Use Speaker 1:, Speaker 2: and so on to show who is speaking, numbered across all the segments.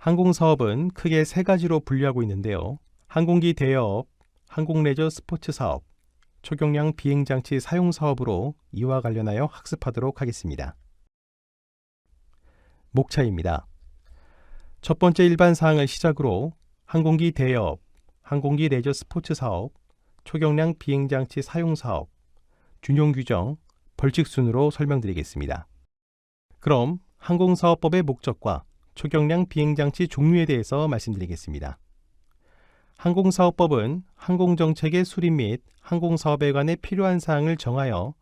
Speaker 1: 항공사업은 크게 세 가지로 분류하고 있는데요. 항공기 대여업, 항공레저 스포츠 사업, 초경량 비행장치 사용 사업으로 이와 관련하여 학습하도록 하겠습니다. 목차입니다. 첫 번째 일반 사항을 시작으로 항공기 대여업, 항공기 레저 스포츠 사업, 초경량 비행장치 사용 사업, 준용 규정, 벌칙 순으로 설명드리겠습니다. 그럼 항공사업법의 목적과 초경량 비행장치 종류에 대해서 말씀드리겠습니다. 항공사업법은 항공정책의 수립 및 항공사업에 관해 필요한 사항을 정하여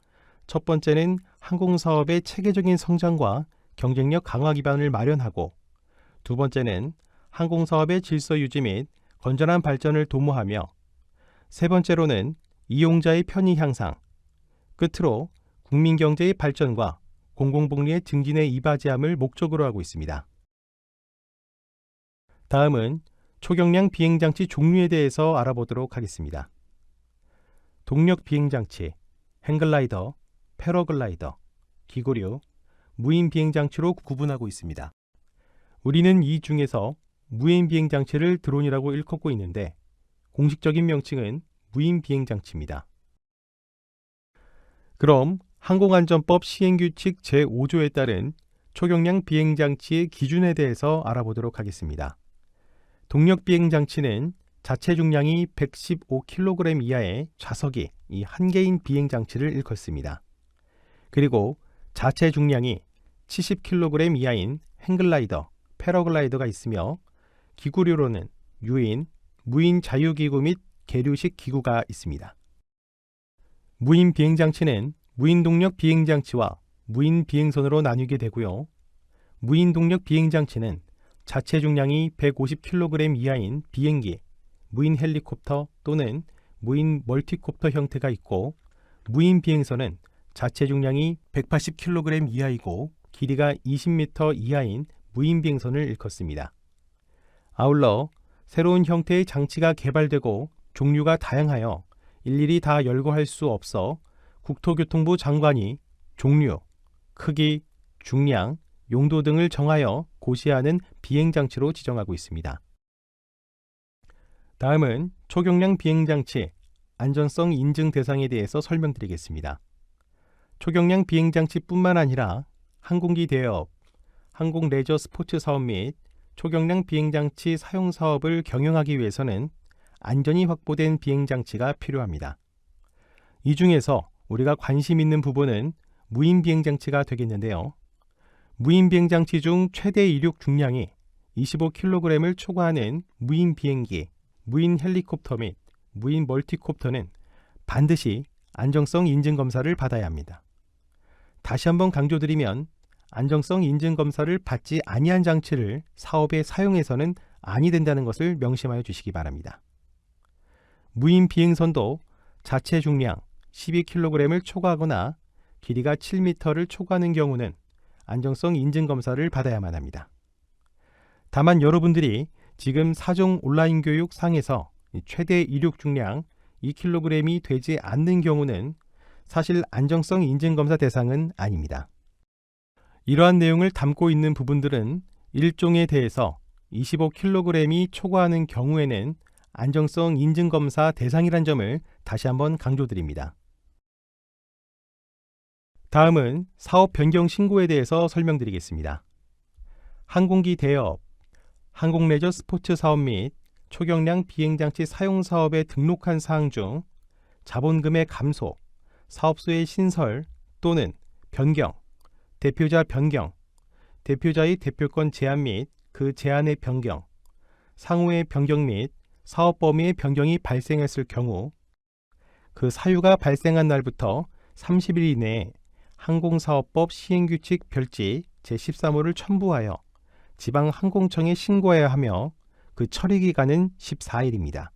Speaker 1: 첫 번째는 항공사업의 체계적인 성장과 경쟁력 강화 기반을 마련하고 두 번째는 항공사업의 질서 유지 및 건전한 발전을 도모하며 세 번째로는 이용자의 편의 향상, 끝으로 국민경제의 발전과 공공복리의 증진에 이바지함을 목적으로 하고 있습니다. 다음은 초경량 비행장치 종류에 대해서 알아보도록 하겠습니다. 동력 비행장치, 행글라이더, 패러글라이더, 기고류, 무인 비행장치로 구분하고 있습니다. 우리는 이 중에서 무인 비행장치를 드론이라고 일컫고 있는데 공식적인 명칭은 무인 비행장치입니다. 그럼 항공안전법 시행규칙 제5조에 따른 초경량 비행장치의 기준에 대해서 알아보도록 하겠습니다. 동력 비행장치는 자체 중량이 115kg 이하의 좌석이 한 개인 비행장치를 일컫습니다. 그리고 자체 중량이 70kg 이하인 행글라이더, 패러글라이더가 있으며 기구류로는 유인, 무인 자유기구 및 계류식 기구가 있습니다. 무인 비행장치는 무인 동력 비행장치와 무인 비행선으로 나뉘게 되고요. 무인 동력 비행장치는 자체 중량이 150kg 이하인 비행기, 무인 헬리콥터 또는 무인 멀티콥터 형태가 있고 무인 비행선은 자체 중량이 180kg 이하이고 길이가 20m 이하인 무인 비행선을 일컫습니다. 아울러 새로운 형태의 장치가 개발되고 종류가 다양하여 일일이 다 열거할 수 없어 국토교통부 장관이 종류, 크기, 중량, 용도 등을 정하여 고시하는 비행장치로 지정하고 있습니다. 다음은 초경량 비행장치 안전성 인증 대상에 대해서 설명드리겠습니다. 초경량 비행장치뿐만 아니라 항공기 대여업, 항공 레저 스포츠 사업 및 초경량 비행장치 사용 사업을 경영하기 위해서는 안전이 확보된 비행장치가 필요합니다. 이 중에서 우리가 관심 있는 부분은 무인 비행장치가 되겠는데요. 무인 비행장치 중 최대 이륙 중량이 25kg을 초과하는 무인 비행기, 무인 헬리콥터 및 무인 멀티콥터는 반드시 안정성 인증 검사를 받아야 합니다. 다시 한번 강조드리면 안정성 인증 검사를 받지 아니한 장치를 사업에 사용해서는 아니 된다는 것을 명심하여 주시기 바랍니다. 무인 비행선도 자체 중량 12kg을 초과하거나 길이가 7m를 초과하는 경우는 안정성 인증 검사를 받아야만 합니다. 다만 여러분들이 지금 사종 온라인 교육 상에서 최대 이륙 중량 2kg이 되지 않는 경우는 사실 안정성 인증 검사 대상은 아닙니다. 이러한 내용을 담고 있는 부분들은 일종에 대해서 25kg이 초과하는 경우에는 안정성 인증 검사 대상이란 점을 다시 한번 강조드립니다. 다음은 사업 변경 신고에 대해서 설명드리겠습니다. 항공기 대여업, 항공레저 스포츠 사업 및 초경량 비행장치 사용 사업에 등록한 사항 중 자본금의 감소, 사업소의 신설 또는 변경, 대표자 변경, 대표자의 대표권 제한 및 그 제한의 변경, 상호의 변경 및 사업 범위의 변경이 발생했을 경우 그 사유가 발생한 날부터 30일 이내에 항공사업법 시행규칙 별지 제13호를 첨부하여 지방항공청에 신고해야 하며 그 처리기간은 14일입니다.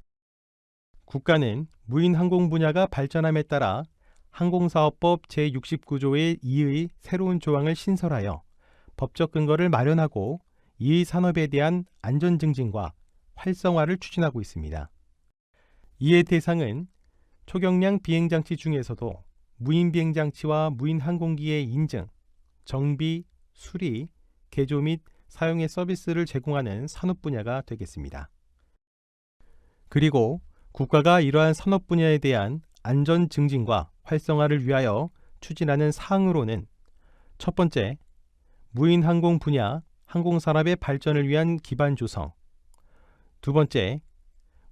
Speaker 1: 국가는 무인항공 분야가 발전함에 따라 항공사업법 제69조의 2의 새로운 조항을 신설하여 법적 근거를 마련하고 이의 산업에 대한 안전 증진과 활성화를 추진하고 있습니다. 이의 대상은 초경량 비행장치 중에서도 무인 비행장치와 무인 항공기의 인증, 정비, 수리, 개조 및 사용의 서비스를 제공하는 산업 분야가 되겠습니다. 그리고 국가가 이러한 산업 분야에 대한 안전 증진과 활성화를 위하여 추진하는 사항으로는 첫 번째, 무인 항공 분야 항공산업의 발전을 위한 기반 조성. 두 번째,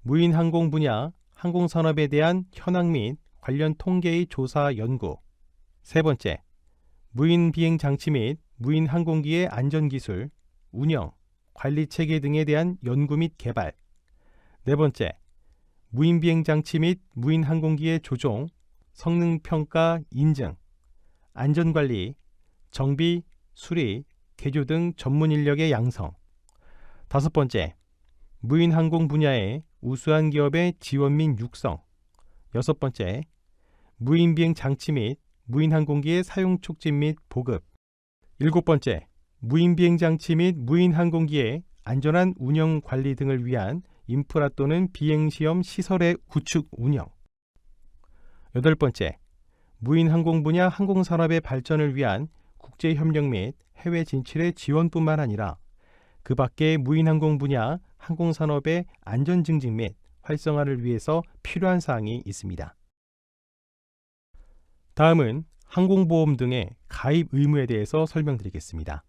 Speaker 1: 무인 항공 분야 항공산업에 대한 현황 및 관련 통계의 조사 연구. 세 번째, 무인 비행 장치 및 무인 항공기의 안전기술, 운영, 관리 체계 등에 대한 연구 및 개발. 네 번째, 무인 비행 장치 및 무인 항공기의 조종, 성능 평가 인증, 안전관리, 정비, 수리, 개조 등 전문 인력의 양성. 다섯 번째, 무인 항공 분야의 우수한 기업의 지원 및 육성. 여섯 번째, 무인 비행 장치 및 무인 항공기의 사용 촉진 및 보급. 일곱 번째, 무인 비행 장치 및 무인 항공기의 안전한 운영 관리 등을 위한 인프라 또는 비행 시험 시설의 구축 운영. 여덟 번째, 무인 항공 분야 항공산업의 발전을 위한 국제 협력 및 해외 진출의 지원뿐만 아니라 그 밖의 무인 항공 분야 항공산업의 안전 증진 및 활성화를 위해서 필요한 사항이 있습니다. 다음은 항공보험 등의 가입 의무에 대해서 설명드리겠습니다.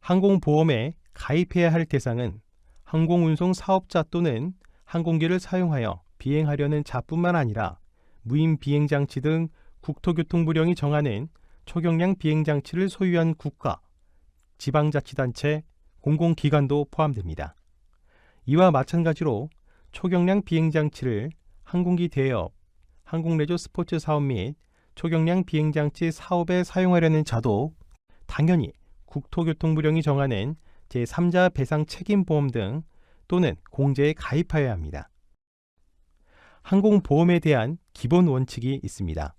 Speaker 1: 항공보험에 가입해야 할 대상은 항공운송 사업자 또는 항공기를 사용하여 비행하려는 자뿐만 아니라 무인 비행장치 등 국토교통부령이 정하는 초경량 비행장치를 소유한 국가, 지방자치단체, 공공기관도 포함됩니다. 이와 마찬가지로 초경량 비행장치를 항공기 대여업, 항공레저 스포츠 사업 및 초경량 비행장치 사업에 사용하려는 자도 당연히 국토교통부령이 정하는 제3자 배상 책임보험 등 또는 공제에 가입하여야 합니다. 항공보험에 대한 기본 원칙이 있습니다.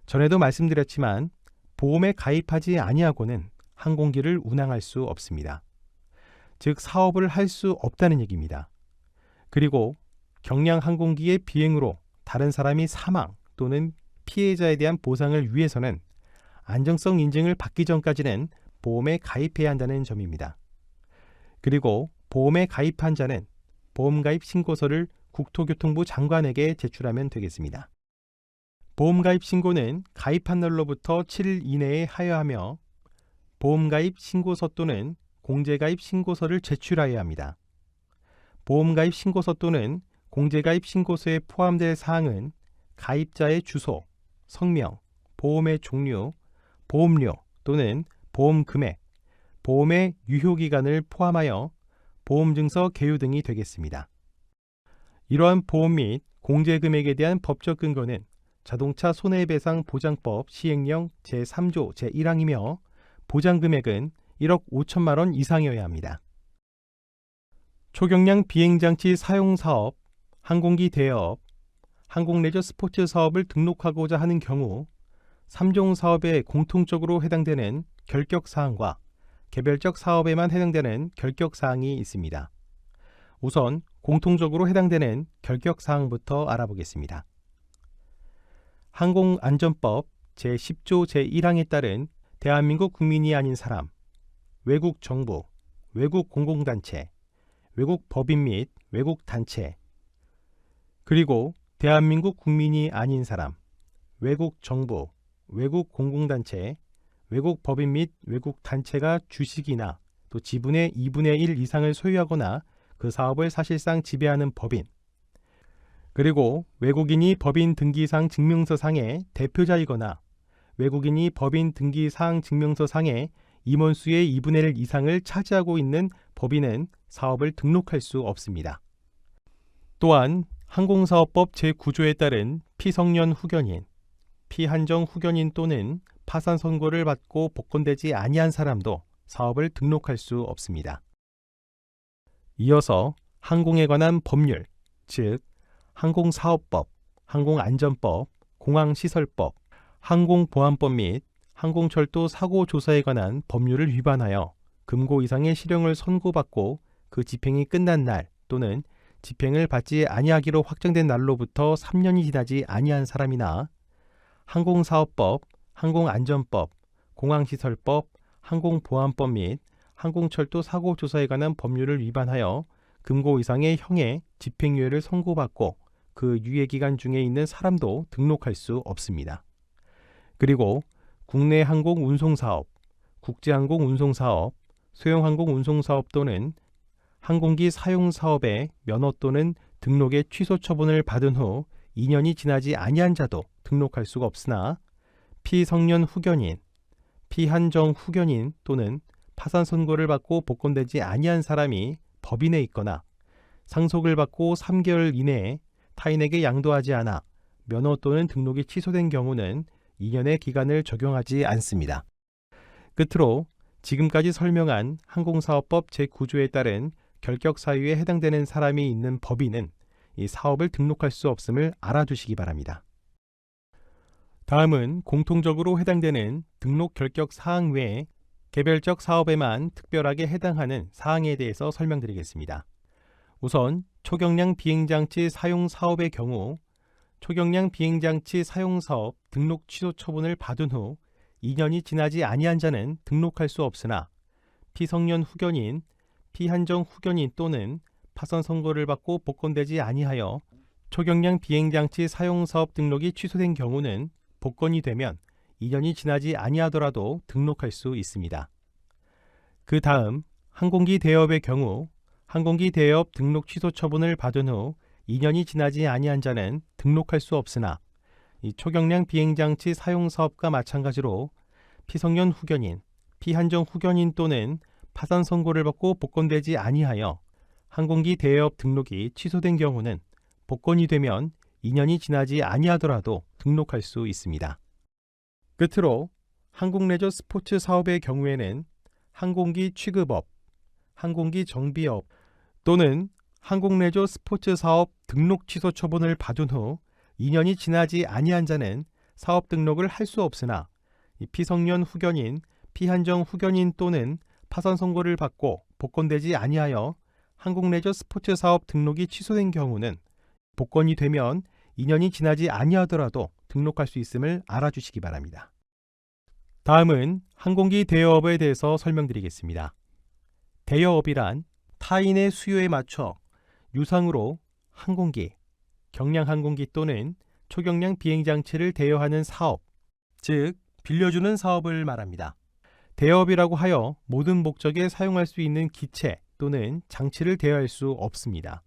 Speaker 1: 전에도 말씀드렸지만 보험에 가입하지 아니하고는 항공기를 운항할 수 없습니다. 즉 사업을 할 수 없다는 얘기입니다. 그리고 경량 항공기의 비행으로 다른 사람이 사망 또는 피해자에 대한 보상을 위해서는 안정성 인증을 받기 전까지는 보험에 가입해야 한다는 점입니다. 그리고 보험에 가입한 자는 보험가입 신고서를 국토교통부 장관에게 제출하면 되겠습니다. 보험가입 신고는 가입한 날로부터 7일 이내에 하여하며 보험가입 신고서 또는 공제가입 신고서를 제출하여야 합니다. 보험가입 신고서 또는 공제가입 신고서에 포함될 사항은 가입자의 주소, 성명, 보험의 종류, 보험료 또는 보험 금액, 보험의 유효기간을 포함하여 보험증서 개요 등이 되겠습니다. 이러한 보험 및 공제금액에 대한 법적 근거는 자동차 손해배상 보장법 시행령 제3조 제1항이며 보장금액은 1억 5천만 원 이상이어야 합니다. 초경량 비행장치 사용사업, 항공기 대여업, 항공레저 스포츠 사업을 등록하고자 하는 경우 3종 사업에 공통적으로 해당되는 결격사항과 개별적 사업에만 해당되는 결격사항이 있습니다. 우선 공통적으로 해당되는 결격사항부터 알아보겠습니다. 항공안전법 제10조 제1항에 따른 대한민국 국민이 아닌 사람, 외국 정부, 외국 공공단체, 외국 법인 및 외국 단체, 그리고 대한민국 국민이 아닌 사람, 외국 정부, 외국 공공단체, 외국 법인 및 외국 단체가 주식이나 또 지분의 2분의 1 이상을 소유하거나 그 사업을 사실상 지배하는 법인, 그리고 외국인이 법인 등기상 증명서상의 대표자이거나 외국인이 법인 등기사항 증명서상의 임원수의 2분의 1 이상을 차지하고 있는 법인은 사업을 등록할 수 없습니다. 또한 항공사업법 제9조에 따른 피성년 후견인, 피한정 후견인 또는 파산 선고를 받고 복권되지 아니한 사람도 사업을 등록할 수 없습니다. 이어서 항공에 관한 법률, 즉 항공사업법, 항공안전법, 공항시설법, 항공보안법 및 항공철도 사고조사에 관한 법률을 위반하여 금고 이상의 실형을 선고받고 그 집행이 끝난 날 또는 집행을 받지 아니하기로 확정된 날로부터 3년이 지나지 아니한 사람이나 항공사업법, 항공안전법, 공항시설법, 항공보안법 및 항공철도 사고조사에 관한 법률을 위반하여 금고 이상의 형의 집행유예를 선고받고 그 유예기간 중에 있는 사람도 등록할 수 없습니다. 그리고 국내 항공운송사업, 국제항공운송사업, 소형항공운송사업 또는 항공기 사용사업의 면허 또는 등록의 취소 처분을 받은 후 2년이 지나지 아니한 자도 등록할 수가 없으나 피성년 후견인, 피한정 후견인 또는 파산 선고를 받고 복권되지 아니한 사람이 법인에 있거나 상속을 받고 3개월 이내에 타인에게 양도하지 않아 면허 또는 등록이 취소된 경우는 2년의 기간을 적용하지 않습니다. 끝으로 지금까지 설명한 항공사업법 제9조에 따른 결격 사유에 해당되는 사람이 있는 법인은 이 사업을 등록할 수 없음을 알아두시기 바랍니다. 다음은 공통적으로 해당되는 등록 결격 사항 외에 개별적 사업에만 특별하게 해당하는 사항에 대해서 설명드리겠습니다. 우선 초경량 비행장치 사용 사업의 경우 초경량 비행장치 사용 사업 등록 취소 처분을 받은 후 2년이 지나지 아니한 자는 등록할 수 없으나 피성년 후견인, 피한정 후견인 또는 파산 선고를 받고 복권되지 아니하여 초경량 비행장치 사용 사업 등록이 취소된 경우는 복권이 되면 2년이 지나지 아니하더라도 등록할 수 있습니다. 그 다음 항공기 대여업의 경우 항공기 대여업 등록 취소 처분을 받은 후 2년이 지나지 아니한 자는 등록할 수 없으나 이 초경량 비행장치 사용 사업과 마찬가지로 피성년 후견인, 피한정 후견인 또는 파산 선고를 받고 복권되지 아니하여 항공기 대여업 등록이 취소된 경우는 복권이 되면 2년이 지나지 아니하더라도 등록할 수 있습니다. 끝으로 항공레저 스포츠 사업의 경우에는 항공기 취급업, 항공기 정비업 또는 항공레저 스포츠 사업 등록 취소 처분을 받은 후 2년이 지나지 아니한 자는 사업 등록을 할 수 없으나 피성년 후견인, 피한정 후견인 또는 파산 선고를 받고 복권되지 아니하여 항공레저 스포츠 사업 등록이 취소된 경우는 복권이 되면 2년이 지나지 아니하더라도 등록할 수 있음을 알아주시기 바랍니다. 다음은 항공기 대여업에 대해서 설명드리겠습니다. 대여업이란 타인의 수요에 맞춰 유상으로 항공기, 경량 항공기 또는 초경량 비행장치를 대여하는 사업, 즉 빌려주는 사업을 말합니다. 대여업이라고 하여 모든 목적에 사용할 수 있는 기체 또는 장치를 대여할 수 없습니다.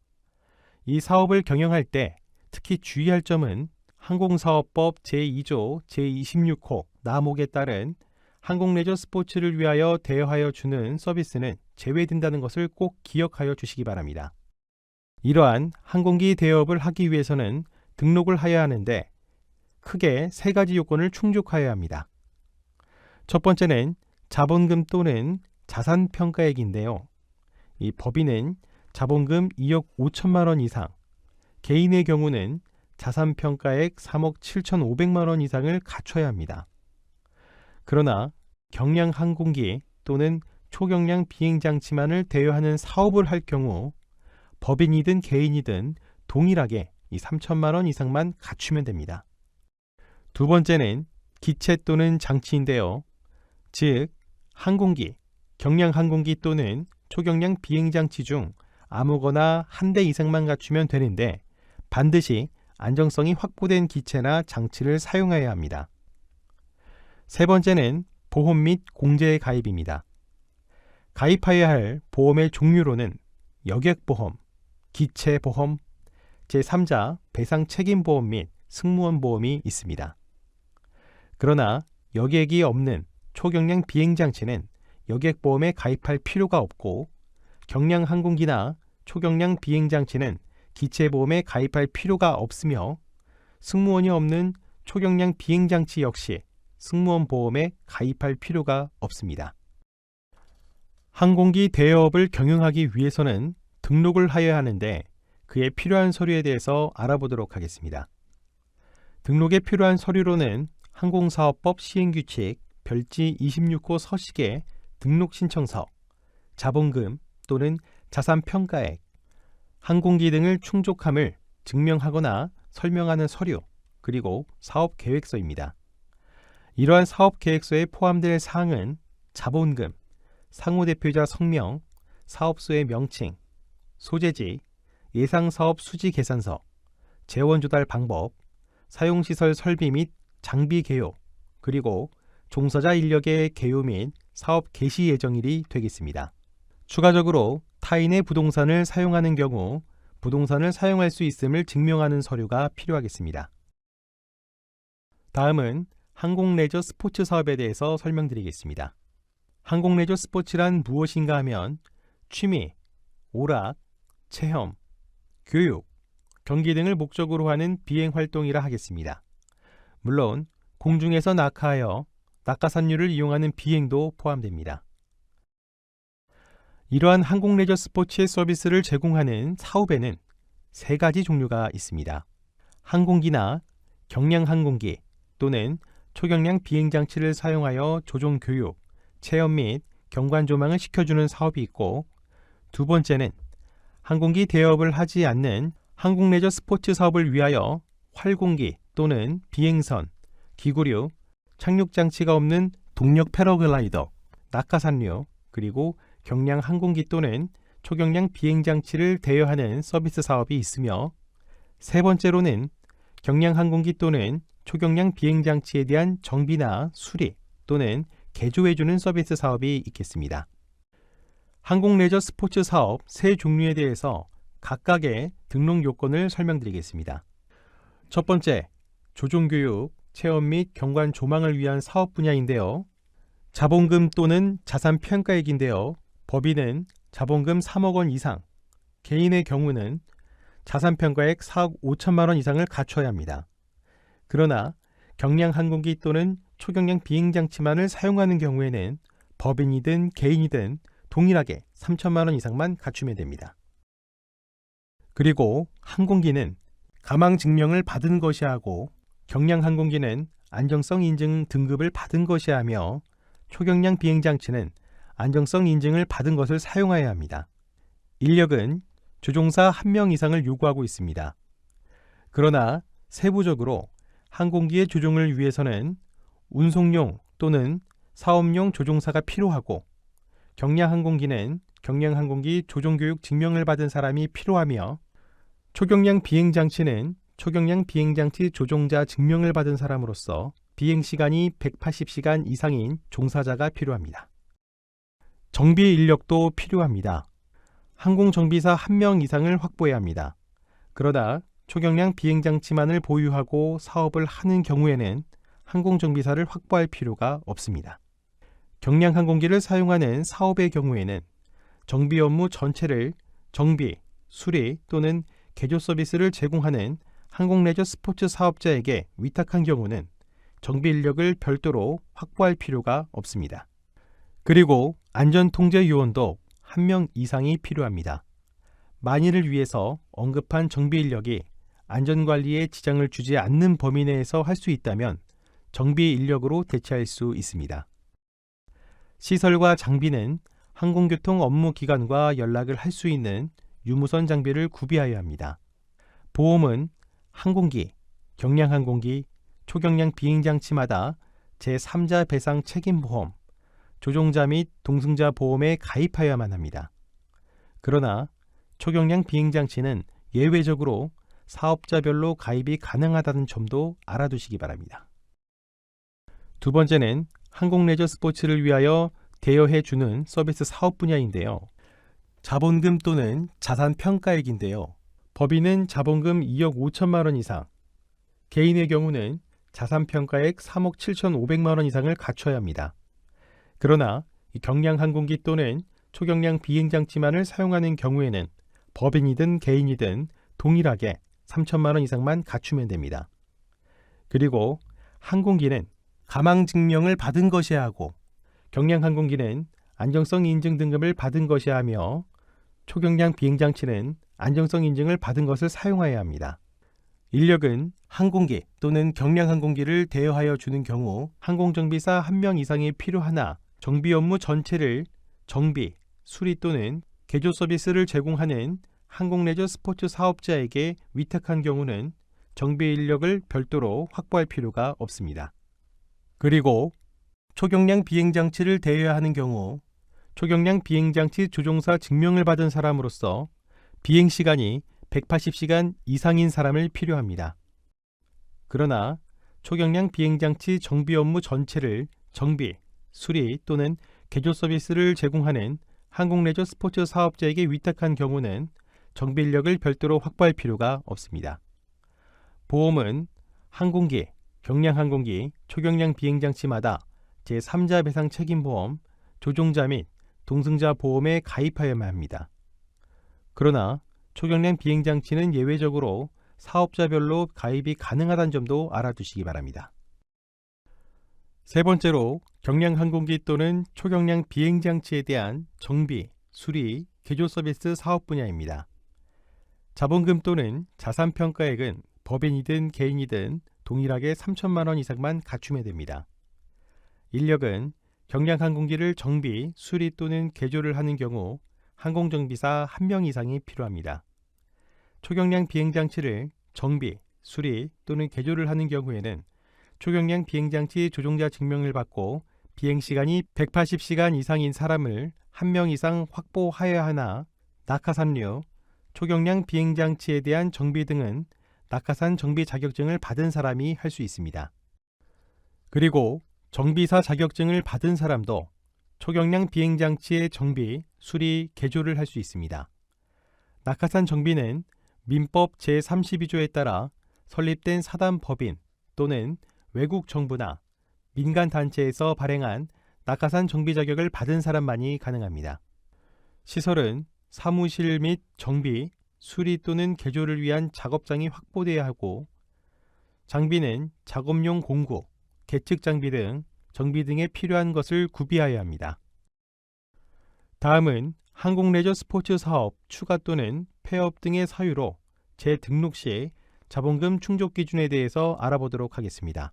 Speaker 1: 이 사업을 경영할 때 특히 주의할 점은 항공사업법 제2조 제26호 나목에 따른 항공레저 스포츠를 위하여 대여하여 주는 서비스는 제외된다는 것을 꼭 기억하여 주시기 바랍니다. 이러한 항공기 대여업을 하기 위해서는 등록을 하여야 하는데 크게 3가지 요건을 충족하여야 합니다. 첫 번째는 자본금 또는 자산평가액인데요. 이 법인은 자본금 2억 5천만 원 이상, 개인의 경우는 자산평가액 3억 7천5백만 원 이상을 갖춰야 합니다. 그러나 경량 항공기 또는 초경량 비행장치만을 대여하는 사업을 할 경우 법인이든 개인이든 동일하게 이 3천만 원 이상만 갖추면 됩니다. 두 번째는 기체 또는 장치인데요. 즉 항공기, 경량 항공기 또는 초경량 비행장치 중 아무거나 한 대 이상만 갖추면 되는데 반드시 안정성이 확보된 기체나 장치를 사용해야 합니다. 세 번째는 보험 및 공제의 가입입니다. 가입하여야 할 보험의 종류로는 여객보험, 기체보험, 제3자 배상책임보험 및 승무원보험이 있습니다. 그러나 여객이 없는 초경량 비행장치는 여객보험에 가입할 필요가 없고 경량 항공기나 초경량 비행장치는 기체보험에 가입할 필요가 없으며 승무원이 없는 초경량 비행장치 역시 승무원 보험에 가입할 필요가 없습니다. 항공기 대여업을 경영하기 위해서는 등록을 하여야 하는데 그에 필요한 서류에 대해서 알아보도록 하겠습니다. 등록에 필요한 서류로는 항공사업법 시행규칙 별지 26호 서식의 등록신청서, 자본금 또는 자산평가액, 항공기 등을 충족함을 증명하거나 설명하는 서류, 그리고 사업계획서입니다. 이러한 사업계획서에 포함될 사항은 자본금, 상호대표자 성명, 사업소의 명칭, 소재지, 예상사업 수지 계산서, 재원 조달 방법, 사용시설 설비 및 장비 개요, 그리고 종사자 인력의 개요 및 사업 개시 예정일이 되겠습니다. 추가적으로 타인의 부동산을 사용하는 경우 부동산을 사용할 수 있음을 증명하는 서류가 필요하겠습니다. 다음은 항공레저 스포츠 사업에 대해서 설명드리겠습니다. 항공레저 스포츠란 무엇인가 하면 취미, 오락, 체험, 교육, 경기 등을 목적으로 하는 비행 활동이라 하겠습니다. 물론 공중에서 낙하하여 낙하산류를 이용하는 비행도 포함됩니다. 이러한 항공레저 스포츠의 서비스를 제공하는 사업에는 세 가지 종류가 있습니다. 항공기나 경량항공기 또는 초경량 비행장치를 사용하여 조종 교육, 체험 및 경관 조망을 시켜주는 사업이 있고, 두 번째는 항공기 대여업을 하지 않는 항공레저 스포츠 사업을 위하여 활공기 또는 비행선, 기구류, 착륙장치가 없는 동력 패러글라이더, 낙하산류, 그리고 경량 항공기 또는 초경량 비행장치를 대여하는 서비스 사업이 있으며, 세 번째로는 경량 항공기 또는 초경량 비행장치에 대한 정비나 수리 또는 개조해주는 서비스 사업이 있겠습니다. 항공레저 스포츠 사업 세 종류에 대해서 각각의 등록 요건을 설명드리겠습니다. 첫 번째, 조종교육, 체험 및 경관 조망을 위한 사업 분야인데요. 자본금 또는 자산 평가액인데요. 법인은 자본금 3억 원 이상, 개인의 경우는 자산 평가액 4억 5천만 원 이상을 갖춰야 합니다. 그러나 경량 항공기 또는 초경량 비행장치만을 사용하는 경우에는 법인이든 개인이든 동일하게 3천만 원 이상만 갖추면 됩니다. 그리고 항공기는 가망 증명을 받은 것이야 하고, 경량 항공기는 안정성 인증 등급을 받은 것이야 하며, 초경량 비행장치는 안정성 인증을 받은 것을 사용해야 합니다. 인력은 조종사 1명 이상을 요구하고 있습니다. 그러나 세부적으로 항공기의 조종을 위해서는 운송용 또는 사업용 조종사가 필요하고, 경량 항공기는 경량 항공기 조종교육 증명을 받은 사람이 필요하며, 초경량 비행장치는 초경량 비행장치 조종자 증명을 받은 사람으로서 비행시간이 180시간 이상인 종사자가 필요합니다. 정비 인력도 필요합니다. 항공정비사 1명 이상을 확보해야 합니다. 그러나 초경량 비행장치만을 보유하고 사업을 하는 경우에는 항공정비사를 확보할 필요가 없습니다. 경량 항공기를 사용하는 사업의 경우에는 정비 업무 전체를 정비, 수리 또는 개조 서비스를 제공하는 항공레저 스포츠 사업자에게 위탁한 경우는 정비 인력을 별도로 확보할 필요가 없습니다. 그리고 안전통제 요원도 1명 이상이 필요합니다. 만일을 위해서 언급한 정비 인력이 안전관리에 지장을 주지 않는 범위 내에서 할 수 있다면 정비 인력으로 대체할 수 있습니다. 시설과 장비는 항공교통 업무 기관과 연락을 할 수 있는 유무선 장비를 구비하여야 합니다. 보험은 항공기, 경량 항공기, 초경량 비행장치마다 제3자 배상 책임보험, 조종자 및 동승자 보험에 가입하여야만 합니다. 그러나 초경량 비행장치는 예외적으로 사업자별로 가입이 가능하다는 점도 알아두시기 바랍니다. 두 번째는 항공레저 스포츠를 위하여 대여해주는 서비스 사업 분야인데요. 자본금 또는 자산 평가액인데요. 법인은 자본금 2억 5천만 원 이상, 개인의 경우는 자산 평가액 3억 7,500만 원 이상을 갖춰야 합니다. 그러나 경량 항공기 또는 초경량 비행장치만을 사용하는 경우에는 법인이든 개인이든 동일하게 3천만 원 이상만 갖추면 됩니다. 그리고 항공기는 가망 증명을 받은 것이야 하고, 경량 항공기는 안정성 인증 등급을 받은 것이야 하며, 초경량 비행장치는 안정성 인증을 받은 것을 사용해야 합니다. 인력은 항공기 또는 경량 항공기를 대여하여 주는 경우 항공정비사 1명 이상이 필요하나, 정비 업무 전체를 정비, 수리 또는 개조 서비스를 제공하는 항공레저 스포츠 사업자에게 위탁한 경우는 정비 인력을 별도로 확보할 필요가 없습니다. 그리고 초경량 비행장치를 대여하는 경우 초경량 비행장치 조종사 증명을 받은 사람으로서 비행시간이 180시간 이상인 사람을 필요합니다. 그러나 초경량 비행장치 정비 업무 전체를 정비, 수리 또는 개조 서비스를 제공하는 항공레저 스포츠 사업자에게 위탁한 경우는 정비 인력을 별도로 확보할 필요가 없습니다. 보험은 항공기, 경량항공기, 초경량 비행장치마다 제3자 배상 책임보험, 조종자 및 동승자 보험에 가입하여야만 합니다. 그러나 초경량 비행장치는 예외적으로 사업자별로 가입이 가능하다는 점도 알아두시기 바랍니다. 세 번째로 경량항공기 또는 초경량 비행장치에 대한 정비, 수리, 개조 서비스 사업 분야입니다. 자본금 또는 자산평가액은 법인이든 개인이든 동일하게 3천만 원 이상만 갖추면 됩니다. 인력은 경량항공기를 정비, 수리 또는 개조를 하는 경우 항공정비사 1명 이상이 필요합니다. 초경량 비행장치를 정비, 수리 또는 개조를 하는 경우에는 초경량 비행장치 조종자 증명을 받고 비행시간이 180시간 이상인 사람을 1명 이상 확보하여야 하나 낙하산류, 초경량 비행장치에 대한 정비 등은 낙하산 정비 자격증을 받은 사람이 할 수 있습니다. 그리고 정비사 자격증을 받은 사람도 초경량 비행장치의 정비, 수리, 개조를 할 수 있습니다. 낙하산 정비는 민법 제32조에 따라 설립된 사단 법인 또는 외국 정부나 민간단체에서 발행한 낙하산 정비 자격을 받은 사람만이 가능합니다. 시설은 사무실 및 정비, 수리 또는 개조를 위한 작업장이 확보되어야 하고 장비는 작업용 공구, 계측 장비 등 정비 등에 필요한 것을 구비하여야 합니다. 다음은 항공레저 스포츠 사업 추가 또는 폐업 등의 사유로 재등록 시 자본금 충족 기준에 대해서 알아보도록 하겠습니다.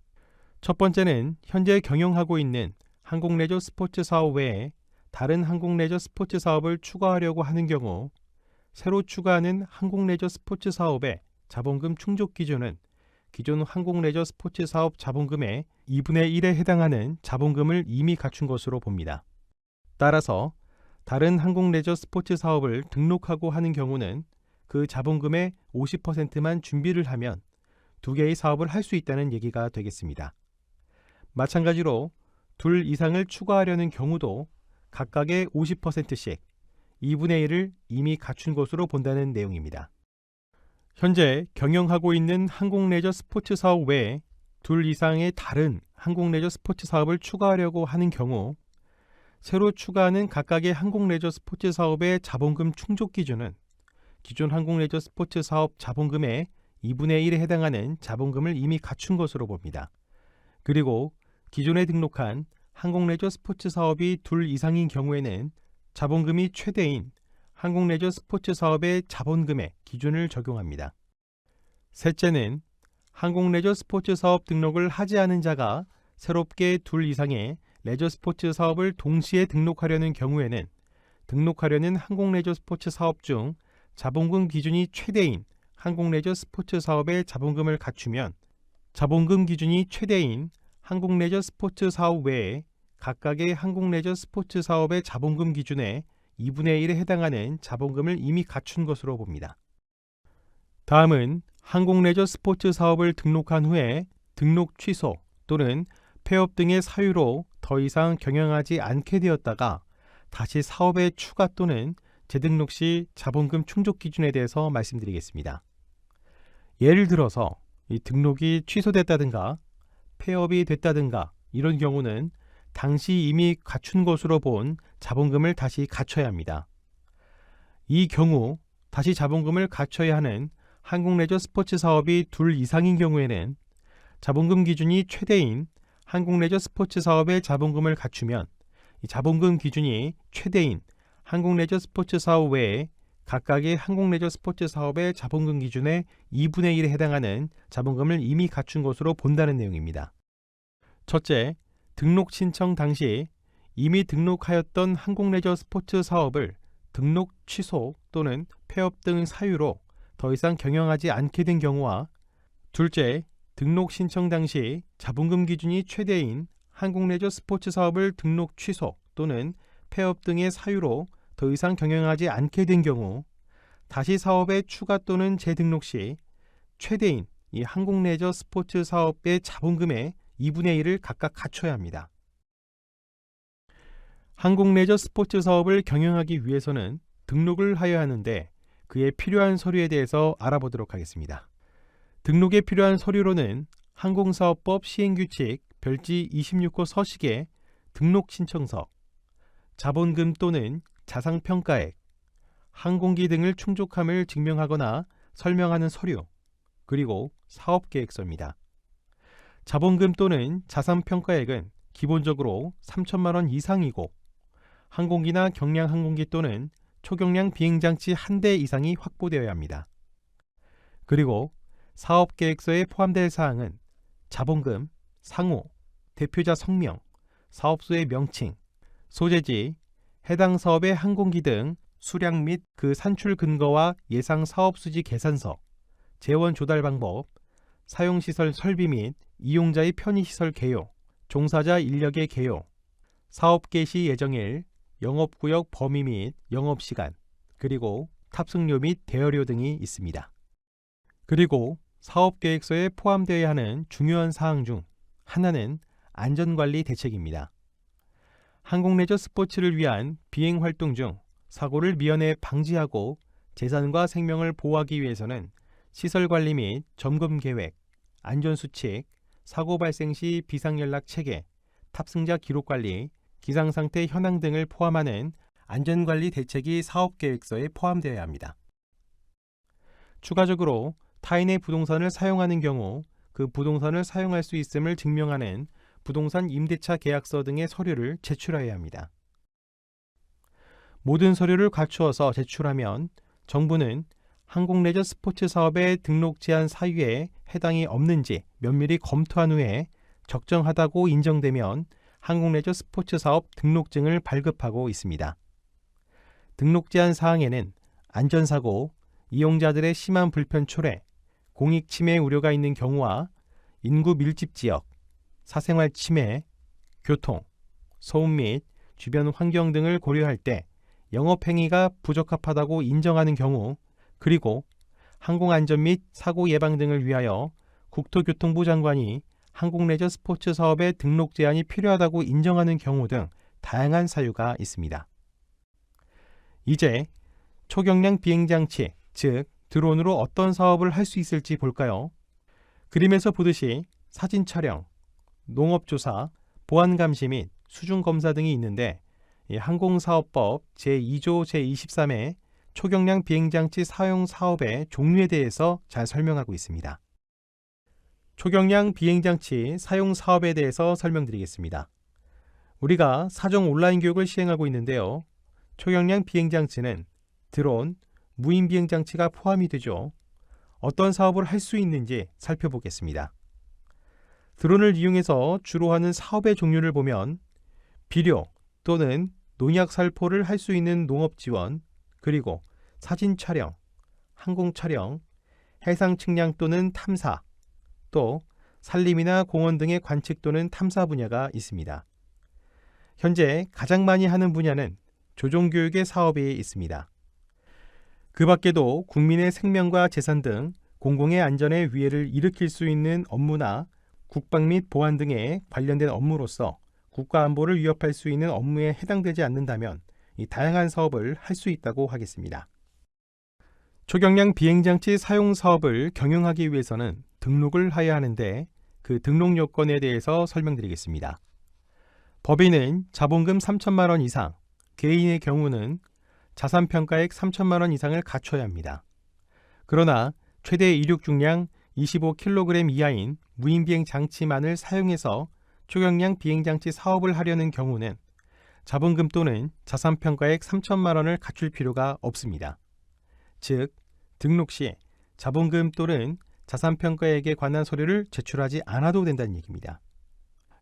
Speaker 1: 첫 번째는 현재 경영하고 있는 항공레저 스포츠 사업 외에 다른 항공레저 스포츠 사업을 추가하려고 하는 경우 새로 추가하는 항공레저 스포츠 사업의 자본금 충족 기준은 기존 항공레저 스포츠 사업 자본금의 2분의 1에 해당하는 자본금을 이미 갖춘 것으로 봅니다. 따라서 다른 항공레저 스포츠 사업을 등록하고 하는 경우는 그 자본금의 50%만 준비를 하면 두 개의 사업을 할 수 있다는 얘기가 되겠습니다. 마찬가지로 둘 이상을 추가하려는 경우도 각각의 50%씩 2분의 1을 이미 갖춘 것으로 본다는 내용입니다. 현재 경영하고 있는 항공레저 스포츠 사업 외에 둘 이상의 다른 항공레저 스포츠 사업을 추가하려고 하는 경우 새로 추가하는 각각의 항공레저 스포츠 사업의 자본금 충족 기준은 기존 항공레저 스포츠 사업 자본금의 2분의 1에 해당하는 자본금을 이미 갖춘 것으로 봅니다. 그리고 기존에 등록한 항공레저 스포츠 사업이 둘 이상인 경우에는 자본금이 최대인 항공레저 스포츠 사업의 자본금의 기준을 적용합니다. 셋째는 항공레저 스포츠 사업 등록을 하지 않은 자가 새롭게 둘 이상의 레저 스포츠 사업을 동시에 등록하려는 경우에는 등록하려는 항공레저 스포츠 사업 중 자본금 기준이 최대인 항공레저 스포츠 사업의 자본금을 갖추면 자본금 기준이 최대인 항공레저 스포츠 사업 외에 각각의 항공레저 스포츠 사업의 자본금 기준의 2분의 1에 해당하는 자본금을 이미 갖춘 것으로 봅니다. 다음은 항공레저 스포츠 사업을 등록한 후에 등록 취소 또는 폐업 등의 사유로 더 이상 경영하지 않게 되었다가 다시 사업의 추가 또는 재등록 시 자본금 충족 기준에 대해서 말씀드리겠습니다. 예를 들어서 이 등록이 취소됐다든가 폐업이 됐다든가 이런 경우는 당시 이미 갖춘 것으로 본 자본금을 다시 갖춰야 합니다. 이 경우 다시 자본금을 갖춰야 하는 항공레저 스포츠 사업이 둘 이상인 경우에는 자본금 기준이 최대인 항공레저 스포츠 사업의 자본금을 갖추면 이 자본금 기준이 최대인 항공레저 스포츠 사업 외에 각각의 항공레저 스포츠 사업의 자본금 기준의 2분의 1에 해당하는 자본금을 이미 갖춘 것으로 본다는 내용입니다. 첫째, 등록 신청 당시 이미 등록하였던 항공레저 스포츠 사업을 등록 취소 또는 폐업 등 사유로 더 이상 경영하지 않게 된 경우와 둘째, 등록 신청 당시 자본금 기준이 최대인 항공레저 스포츠 사업을 등록 취소 또는 폐업 등의 사유로 더 이상 경영하지 않게 된 경우 다시 사업에 추가 또는 재등록 시 최대인 이 항공레저 스포츠 사업의 자본금의 2분의 1을 각각 갖춰야 합니다. 항공레저 스포츠 사업을 경영하기 위해서는 등록을 하여야 하는데 그에 필요한 서류에 대해서 알아보도록 하겠습니다. 등록에 필요한 서류로는 항공사업법 시행규칙 별지 26호 서식의 등록 신청서, 자본금 또는 자상평가액, 항공기 등을 충족함을 증명하거나 설명하는 서류, 그리고 사업계획서입니다. 자본금 또는 자산평가액은 기본적으로 3천만 원 이상이고 항공기나 경량 항공기 또는 초경량 비행장치 한 대 이상이 확보되어야 합니다. 그리고 사업계획서에 포함될 사항은 자본금, 상호, 대표자 성명, 사업소의 명칭, 소재지, 해당 사업의 항공기 등 수량 및 그 산출 근거와 예상 사업수지 계산서, 재원 조달 방법, 사용시설 설비 및 이용자의 편의시설 개요, 종사자 인력의 개요, 사업 개시 예정일, 영업구역 범위 및 영업시간, 그리고 탑승료 및 대여료 등이 있습니다. 그리고 사업계획서에 포함되어야 하는 중요한 사항 중 하나는 안전관리 대책입니다. 항공레저 스포츠를 위한 비행활동 중 사고를 미연에 방지하고 재산과 생명을 보호하기 위해서는 시설관리 및 점검계획, 안전수칙, 사고 발생 시 비상연락체계, 탑승자 기록관리, 기상상태 현황 등을 포함하는 안전관리 대책이 사업계획서에 포함되어야 합니다. 추가적으로 타인의 부동산을 사용하는 경우 그 부동산을 사용할 수 있음을 증명하는 부동산 임대차 계약서 등의 서류를 제출해야 합니다. 모든 서류를 갖추어서 제출하면 정부는 항공레저 스포츠 사업의 등록 제한 사유에 해당이 없는지 면밀히 검토한 후에 적정하다고 인정되면 항공레저 스포츠 사업 등록증을 발급하고 있습니다. 등록 제한 사항에는 안전사고, 이용자들의 심한 불편 초래, 공익 침해 우려가 있는 경우와 인구 밀집 지역, 사생활 침해, 교통, 소음 및 주변 환경 등을 고려할 때 영업행위가 부적합하다고 인정하는 경우, 그리고 항공안전 및 사고 예방 등을 위하여 국토교통부 장관이 항공레저 스포츠 사업의 등록 제한이 필요하다고 인정하는 경우 등 다양한 사유가 있습니다. 이제 초경량 비행장치, 즉 드론으로 어떤 사업을 할 수 있을지 볼까요? 그림에서 보듯이 사진 촬영, 농업조사, 보안감시 및 수중검사 등이 있는데 항공사업법 제2조 제23의 초경량 비행장치 사용 사업의 종류에 대해서 잘 설명하고 있습니다. 초경량 비행장치 사용 사업에 대해서 설명드리겠습니다. 우리가 사정 온라인 교육을 시행하고 있는데요. 초경량 비행장치는 드론, 무인 비행장치가 포함이 되죠. 어떤 사업을 할 수 있는지 살펴보겠습니다. 드론을 이용해서 주로 하는 사업의 종류를 보면 비료 또는 농약 살포를 할 수 있는 농업 지원, 그리고 사진 촬영, 항공 촬영, 해상 측량 또는 탐사, 또 산림이나 공원 등의 관측 또는 탐사 분야가 있습니다. 현재 가장 많이 하는 분야는 조종교육의 사업이 있습니다. 그 밖에도 국민의 생명과 재산 등 공공의 안전에 위해를 일으킬 수 있는 업무나 국방 및 보안 등에 관련된 업무로서 국가안보를 위협할 수 있는 업무에 해당되지 않는다면 이 다양한 사업을 할 수 있다고 하겠습니다. 초경량 비행장치 사용 사업을 경영하기 위해서는 등록을 해야 하는데 그 등록 요건에 대해서 설명드리겠습니다. 법인은 자본금 3천만 원 이상, 개인의 경우는 자산평가액 3천만 원 이상을 갖춰야 합니다. 그러나 최대 이륙 중량 25kg 이하인 무인비행 장치만을 사용해서 초경량 비행장치 사업을 하려는 경우는 자본금 또는 자산평가액 3천만 원을 갖출 필요가 없습니다. 즉, 등록 시 자본금 또는 자산평가액에 관한 서류를 제출하지 않아도 된다는 얘기입니다.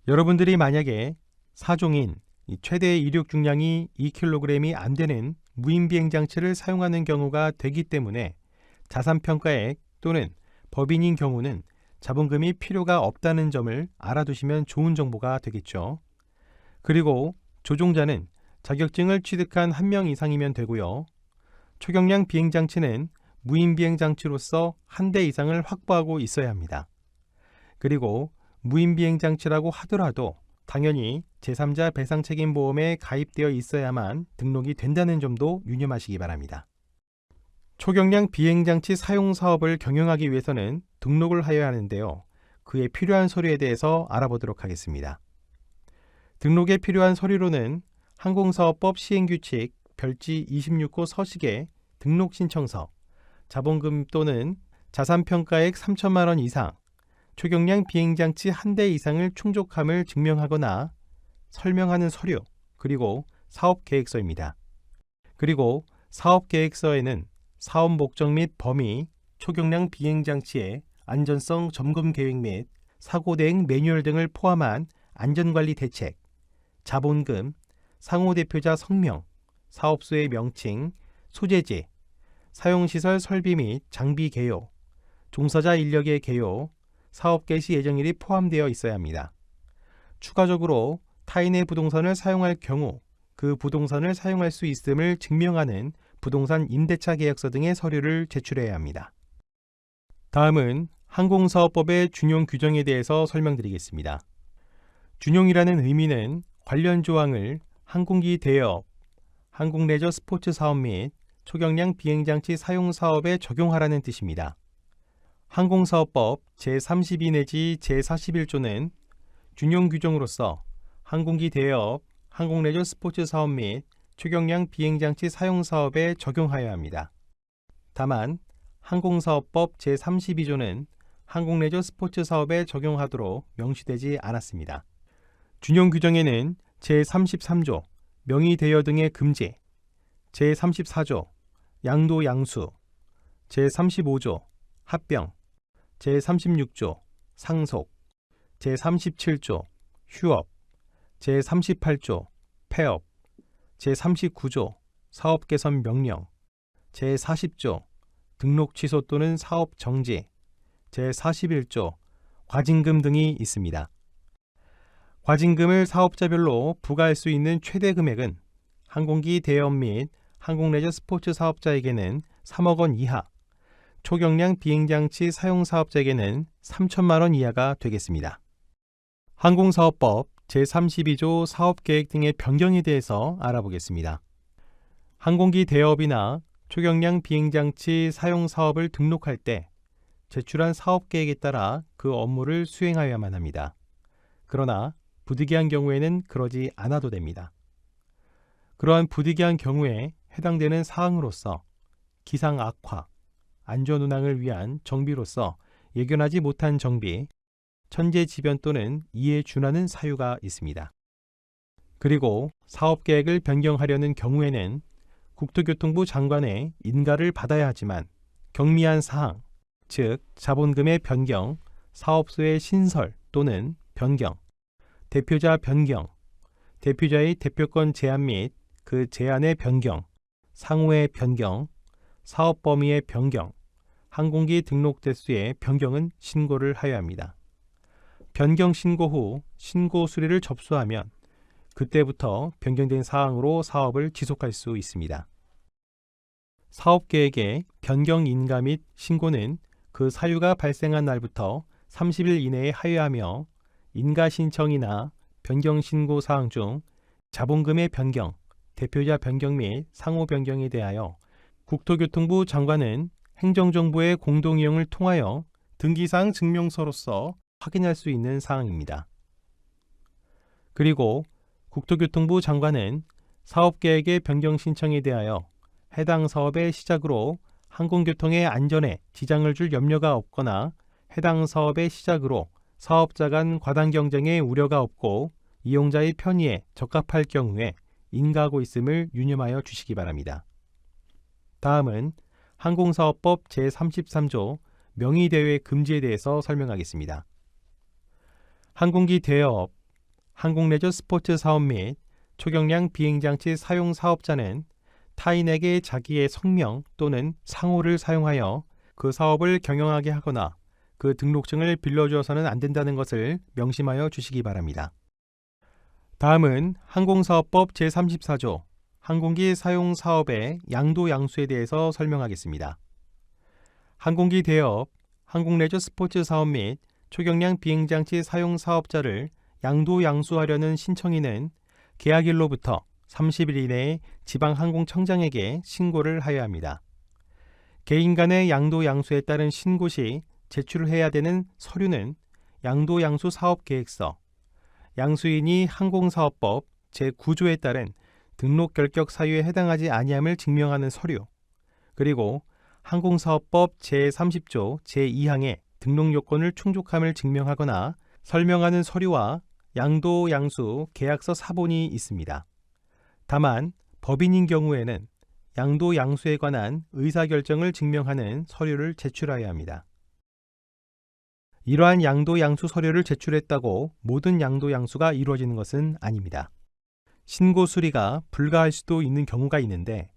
Speaker 1: 여러분들이 만약에 사종인 최대 이륙 중량이 2kg이 안 되는 무인비행장치를 사용하는 경우가 되기 때문에 자산평가액 또는 법인인 경우는 자본금이 필요가 없다는 점을 알아두시면 좋은 정보가 되겠죠. 그리고 조종자는 자격증을 취득한 1명 이상이면 되고요. 초경량 비행장치는 무인 비행장치로서 1대 이상을 확보하고 있어야 합니다. 그리고 무인 비행장치라고 하더라도 당연히 제3자 배상책임보험에 가입되어 있어야만 등록이 된다는 점도 유념하시기 바랍니다. 초경량 비행장치 사용 사업을 경영하기 위해서는 등록을 하여야 하는데요. 그에 필요한 서류에 대해서 알아보도록 하겠습니다. 등록에 필요한 서류로는 항공사업법 시행규칙 별지 26호 서식의 등록신청서, 자본금 또는 자산평가액 3천만 원 이상, 초경량 비행장치 1대 이상을 충족함을 증명하거나 설명하는 서류, 그리고 사업계획서입니다. 그리고 사업계획서에는 사업 목적 및 범위, 초경량 비행장치의 안전성 점검 계획 및 사고 대응 매뉴얼 등을 포함한 안전관리 대책, 자본금, 상호대표자 성명, 사업소의 명칭, 소재지, 사용시설 설비 및 장비 개요, 종사자 인력의 개요, 사업 개시 예정일이 포함되어 있어야 합니다. 추가적으로 타인의 부동산을 사용할 경우 그 부동산을 사용할 수 있음을 증명하는 부동산 임대차 계약서 등의 서류를 제출해야 합니다. 다음은 항공사업법의 준용 규정에 대해서 설명드리겠습니다. 준용이라는 의미는 관련 조항을 항공기 대여업, 항공레저 스포츠 사업 및 초경량 비행장치 사용 사업에 적용하라는 뜻입니다. 항공사업법 제32 내지 제41조는 준용 규정으로서 항공기 대여업, 항공레저 스포츠 사업 및 초경량 비행장치 사용 사업에 적용하여야 합니다. 다만 항공사업법 제32조는 항공레저 스포츠 사업에 적용하도록 명시되지 않았습니다. 준용 규정에는 제33조 명의 대여 등의 금지, 제34조 양도 양수, 제35조 합병, 제36조 상속, 제37조 휴업, 제38조 폐업, 제39조 사업 개선 명령, 제40조 등록 취소 또는 사업 정지, 제41조 과징금 등이 있습니다. 과징금을 사업자별로 부과할 수 있는 최대 금액은 항공기 대여업 및 항공레저 스포츠 사업자에게는 3억 원 이하, 초경량 비행장치 사용 사업자에게는 3천만 원 이하가 되겠습니다. 항공사업법 제32조 사업계획 등의 변경에 대해서 알아보겠습니다. 항공기 대여업이나 초경량 비행장치 사용 사업을 등록할 때 제출한 사업계획에 따라 그 업무를 수행하여야만 합니다. 그러나 부득이한 경우에는 그러지 않아도 됩니다. 그러한 부득이한 경우에 해당되는 사항으로서 기상 악화, 안전 운항을 위한 정비로서 예견하지 못한 정비, 천재지변 또는 이에 준하는 사유가 있습니다. 그리고 사업계획을 변경하려는 경우에는 국토교통부 장관의 인가를 받아야 하지만 경미한 사항, 즉 자본금의 변경, 사업소의 신설 또는 변경, 대표자 변경, 대표자의 대표권 제한 및 그 제한의 변경, 상호의 변경, 사업 범위의 변경, 항공기 등록 대수의 변경은 신고를 하여야 합니다. 변경 신고 후 신고 수리를 접수하면 그때부터 변경된 사항으로 사업을 지속할 수 있습니다. 사업계획의 변경 인가 및 신고는 그 사유가 발생한 날부터 30일 이내에 하여하며 인가 신청이나 변경 신고 사항 중 자본금의 변경, 대표자 변경 및 상호 변경에 대하여 국토교통부 장관은 행정정보의 공동이용을 통하여 등기사항 증명서로서 확인할 수 있는 사항입니다. 그리고 국토교통부 장관은 사업계획의 변경 신청에 대하여 해당 사업의 시작으로 항공교통의 안전에 지장을 줄 염려가 없거나 해당 사업의 시작으로 사업자 간 과당 경쟁의 우려가 없고 이용자의 편의에 적합할 경우에 인가하고 있음을 유념하여 주시기 바랍니다. 다음은 항공사업법 제33조 명의대여 금지에 대해서 설명하겠습니다. 항공기 대여업, 항공레저 스포츠 사업 및 초경량 비행장치 사용 사업자는 타인에게 자기의 성명 또는 상호를 사용하여 그 사업을 경영하게 하거나 그 등록증을 빌려주어서는 안 된다는 것을 명심하여 주시기 바랍니다. 다음은 항공사업법 제34조 항공기 사용 사업의 양도 양수에 대해서 설명하겠습니다. 항공기 대여업, 항공레저 스포츠 사업 및 초경량 비행장치 사용 사업자를 양도 양수하려는 신청인은 계약일로부터 30일 이내에 지방항공청장에게 신고를 하여야 합니다. 개인 간의 양도 양수에 따른 신고 시 제출해야 되는 서류는 양도 양수 사업계획서, 양수인이 항공사업법 제9조에 따른 등록 결격 사유에 해당하지 아니함을 증명하는 서류, 그리고 항공사업법 제30조 제2항의 등록 요건을 충족함을 증명하거나 설명하는 서류와 양도 양수 계약서 사본이 있습니다. 다만 법인인 경우에는 양도 양수에 관한 의사결정을 증명하는 서류를 제출해야 합니다. 이러한 양도 양수 서류를 제출했다고 모든 양도 양수가 이루어지는 것은 아닙니다. 신고 수리가 불가할 수도 있는 경우가 있는데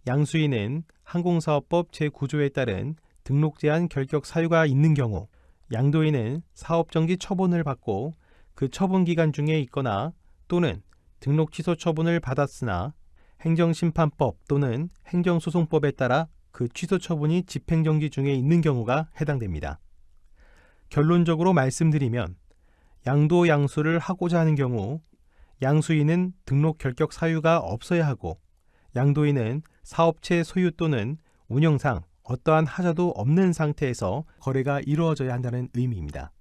Speaker 1: 양수인은 항공사업법 제9조에 따른 등록 제한 결격 사유가 있는 경우 양도인은 사업정지 처분을 받고 그 처분 기간 중에 있거나 또는 등록 취소 처분을 받았으나 행정심판법 또는 행정소송법에 따라 그 취소 처분이 집행정지 중에 있는 경우가 해당됩니다. 결론적으로 말씀드리면 양도 양수를 하고자 하는 경우 양수인은 등록 결격 사유가 없어야 하고 양도인은 사업체 소유 또는 운영상 어떠한 하자도 없는 상태에서 거래가 이루어져야 한다는 의미입니다.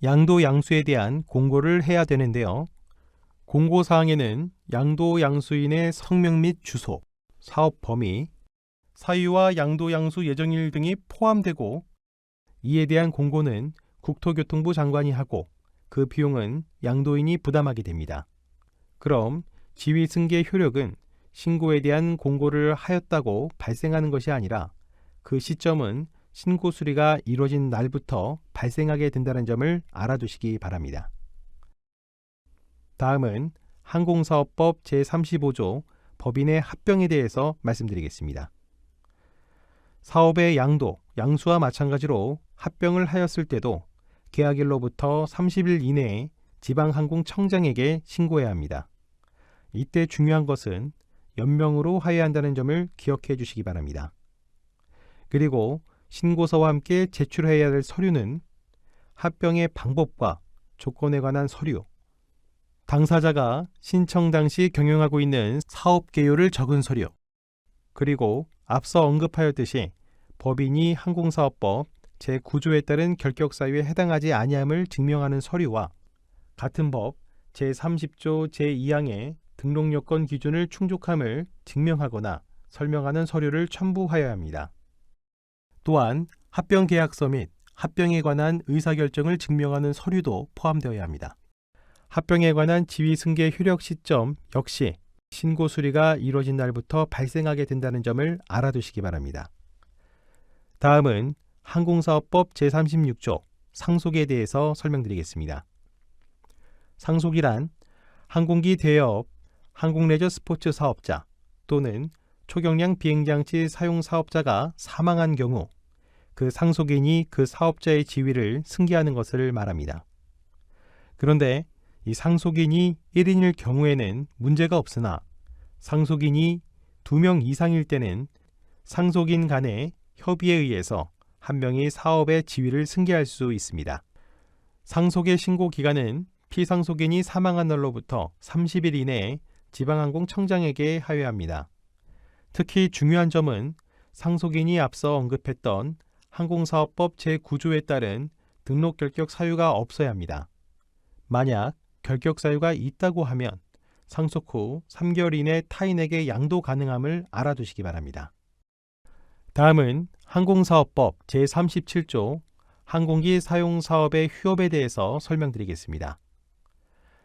Speaker 1: 양도 양수에 대한 공고를 해야 되는데요. 공고사항에는 양도 양수인의 성명 및 주소, 사업 범위, 사유와 양도 양수 예정일 등이 포함되고 이에 대한 공고는 국토교통부 장관이 하고 그 비용은 양도인이 부담하게 됩니다. 그럼 지위승계 효력은 신고에 대한 공고를 하였다고 발생하는 것이 아니라 그 시점은 신고 수리가 이루어진 날부터 발생하게 된다는 점을 알아두시기 바랍니다. 다음은 항공사업법 제35조 법인의 합병에 대해서 말씀드리겠습니다. 사업의 양도, 양수와 마찬가지로 합병을 하였을 때도 계약일로부터 30일 이내에 지방항공청장에게 신고해야 합니다. 이때 중요한 것은 연명으로 하여야 한다는 점을 기억해 주시기 바랍니다. 그리고 신고서와 함께 제출해야 될 서류는 합병의 방법과 조건에 관한 서류, 당사자가 신청 당시 경영하고 있는 사업 개요를 적은 서류, 그리고 앞서 언급하였듯이 법인이 항공사업법 제9조에 따른 결격 사유에 해당하지 아니함을 증명하는 서류와 같은 법 제30조 제2항의 등록 요건 기준을 충족함을 증명하거나 설명하는 서류를 첨부하여야 합니다. 또한 합병 계약서 및 합병에 관한 의사결정을 증명하는 서류도 포함되어야 합니다. 합병에 관한 지위승계 효력 시점 역시 신고 수리가 이루어진 날부터 발생하게 된다는 점을 알아두시기 바랍니다. 다음은 항공사업법 제36조 상속에 대해서 설명드리겠습니다. 상속이란 항공기 대여업, 항공레저 스포츠 사업자 또는 초경량 비행장치 사용 사업자가 사망한 경우 그 상속인이 그 사업자의 지위를 승계하는 것을 말합니다. 그런데 이 상속인이 1인일 경우에는 문제가 없으나 상속인이 2명 이상일 때는 상속인 간의 협의에 의해서 한 명이 사업의 지위를 승계할 수 있습니다. 상속의 신고 기간은 피상속인이 사망한 날로부터 30일 이내에 지방항공청장에게 하여야 합니다. 특히 중요한 점은 상속인이 앞서 언급했던 항공사업법 제9조에 따른 등록 결격 사유가 없어야 합니다. 만약 결격 사유가 있다고 하면 상속 후 3개월 이내 타인에게 양도 가능함을 알아두시기 바랍니다. 다음은 항공사업법 제37조 항공기 사용 사업의 휴업에 대해서 설명드리겠습니다.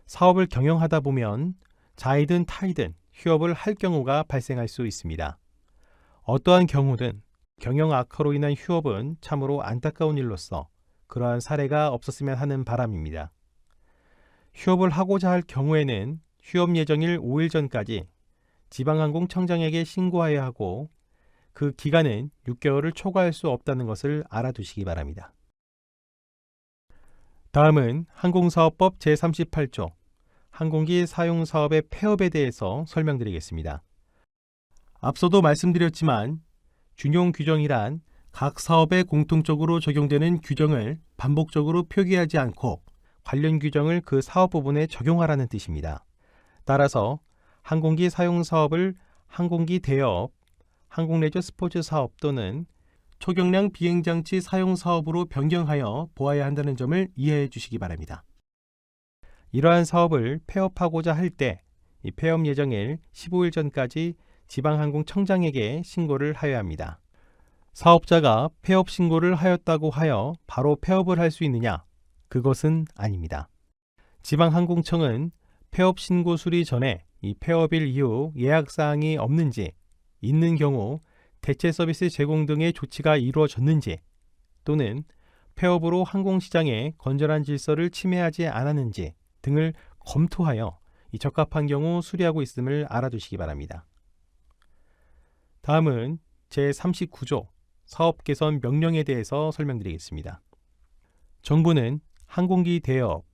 Speaker 1: 사업을 경영하다 보면 자이든 타이든 휴업을 할 경우가 발생할 수 있습니다. 어떠한 경우든 경영 악화로 인한 휴업은 참으로 안타까운 일로서 그러한 사례가 없었으면 하는 바람입니다. 휴업을 하고자 할 경우에는 휴업 예정일 5일 전까지 지방항공청장에게 신고하여야 하고 그 기간은 6개월을 초과할 수 없다는 것을 알아두시기 바랍니다. 다음은 항공사업법 제38조 항공기 사용 사업의 폐업에 대해서 설명드리겠습니다. 앞서도 말씀드렸지만 준용 규정이란 각 사업에 공통적으로 적용되는 규정을 반복적으로 표기하지 않고 관련 규정을 그 사업 부분에 적용하라는 뜻입니다. 따라서 항공기 사용 사업을 항공기 대여업, 항공레저 스포츠 사업 또는 초경량 비행장치 사용 사업으로 변경하여 보아야 한다는 점을 이해해 주시기 바랍니다. 이러한 사업을 폐업하고자 할 때 이 폐업 예정일 15일 전까지 지방항공청장에게 신고를 하여야 합니다. 사업자가 폐업 신고를 하였다고 하여 바로 폐업을 할 수 있느냐? 그것은 아닙니다. 지방항공청은 폐업 신고 수리 전에 이 폐업일 이후 예약사항이 없는지, 있는 경우 대체 서비스 제공 등의 조치가 이루어졌는지 또는 폐업으로 항공시장에 건전한 질서를 침해하지 않았는지 등을 검토하여 이 적합한 경우 수리하고 있음을 알아두시기 바랍니다. 다음은 제39조 사업개선 명령에 대해서 설명드리겠습니다. 정부는 항공기 대여업,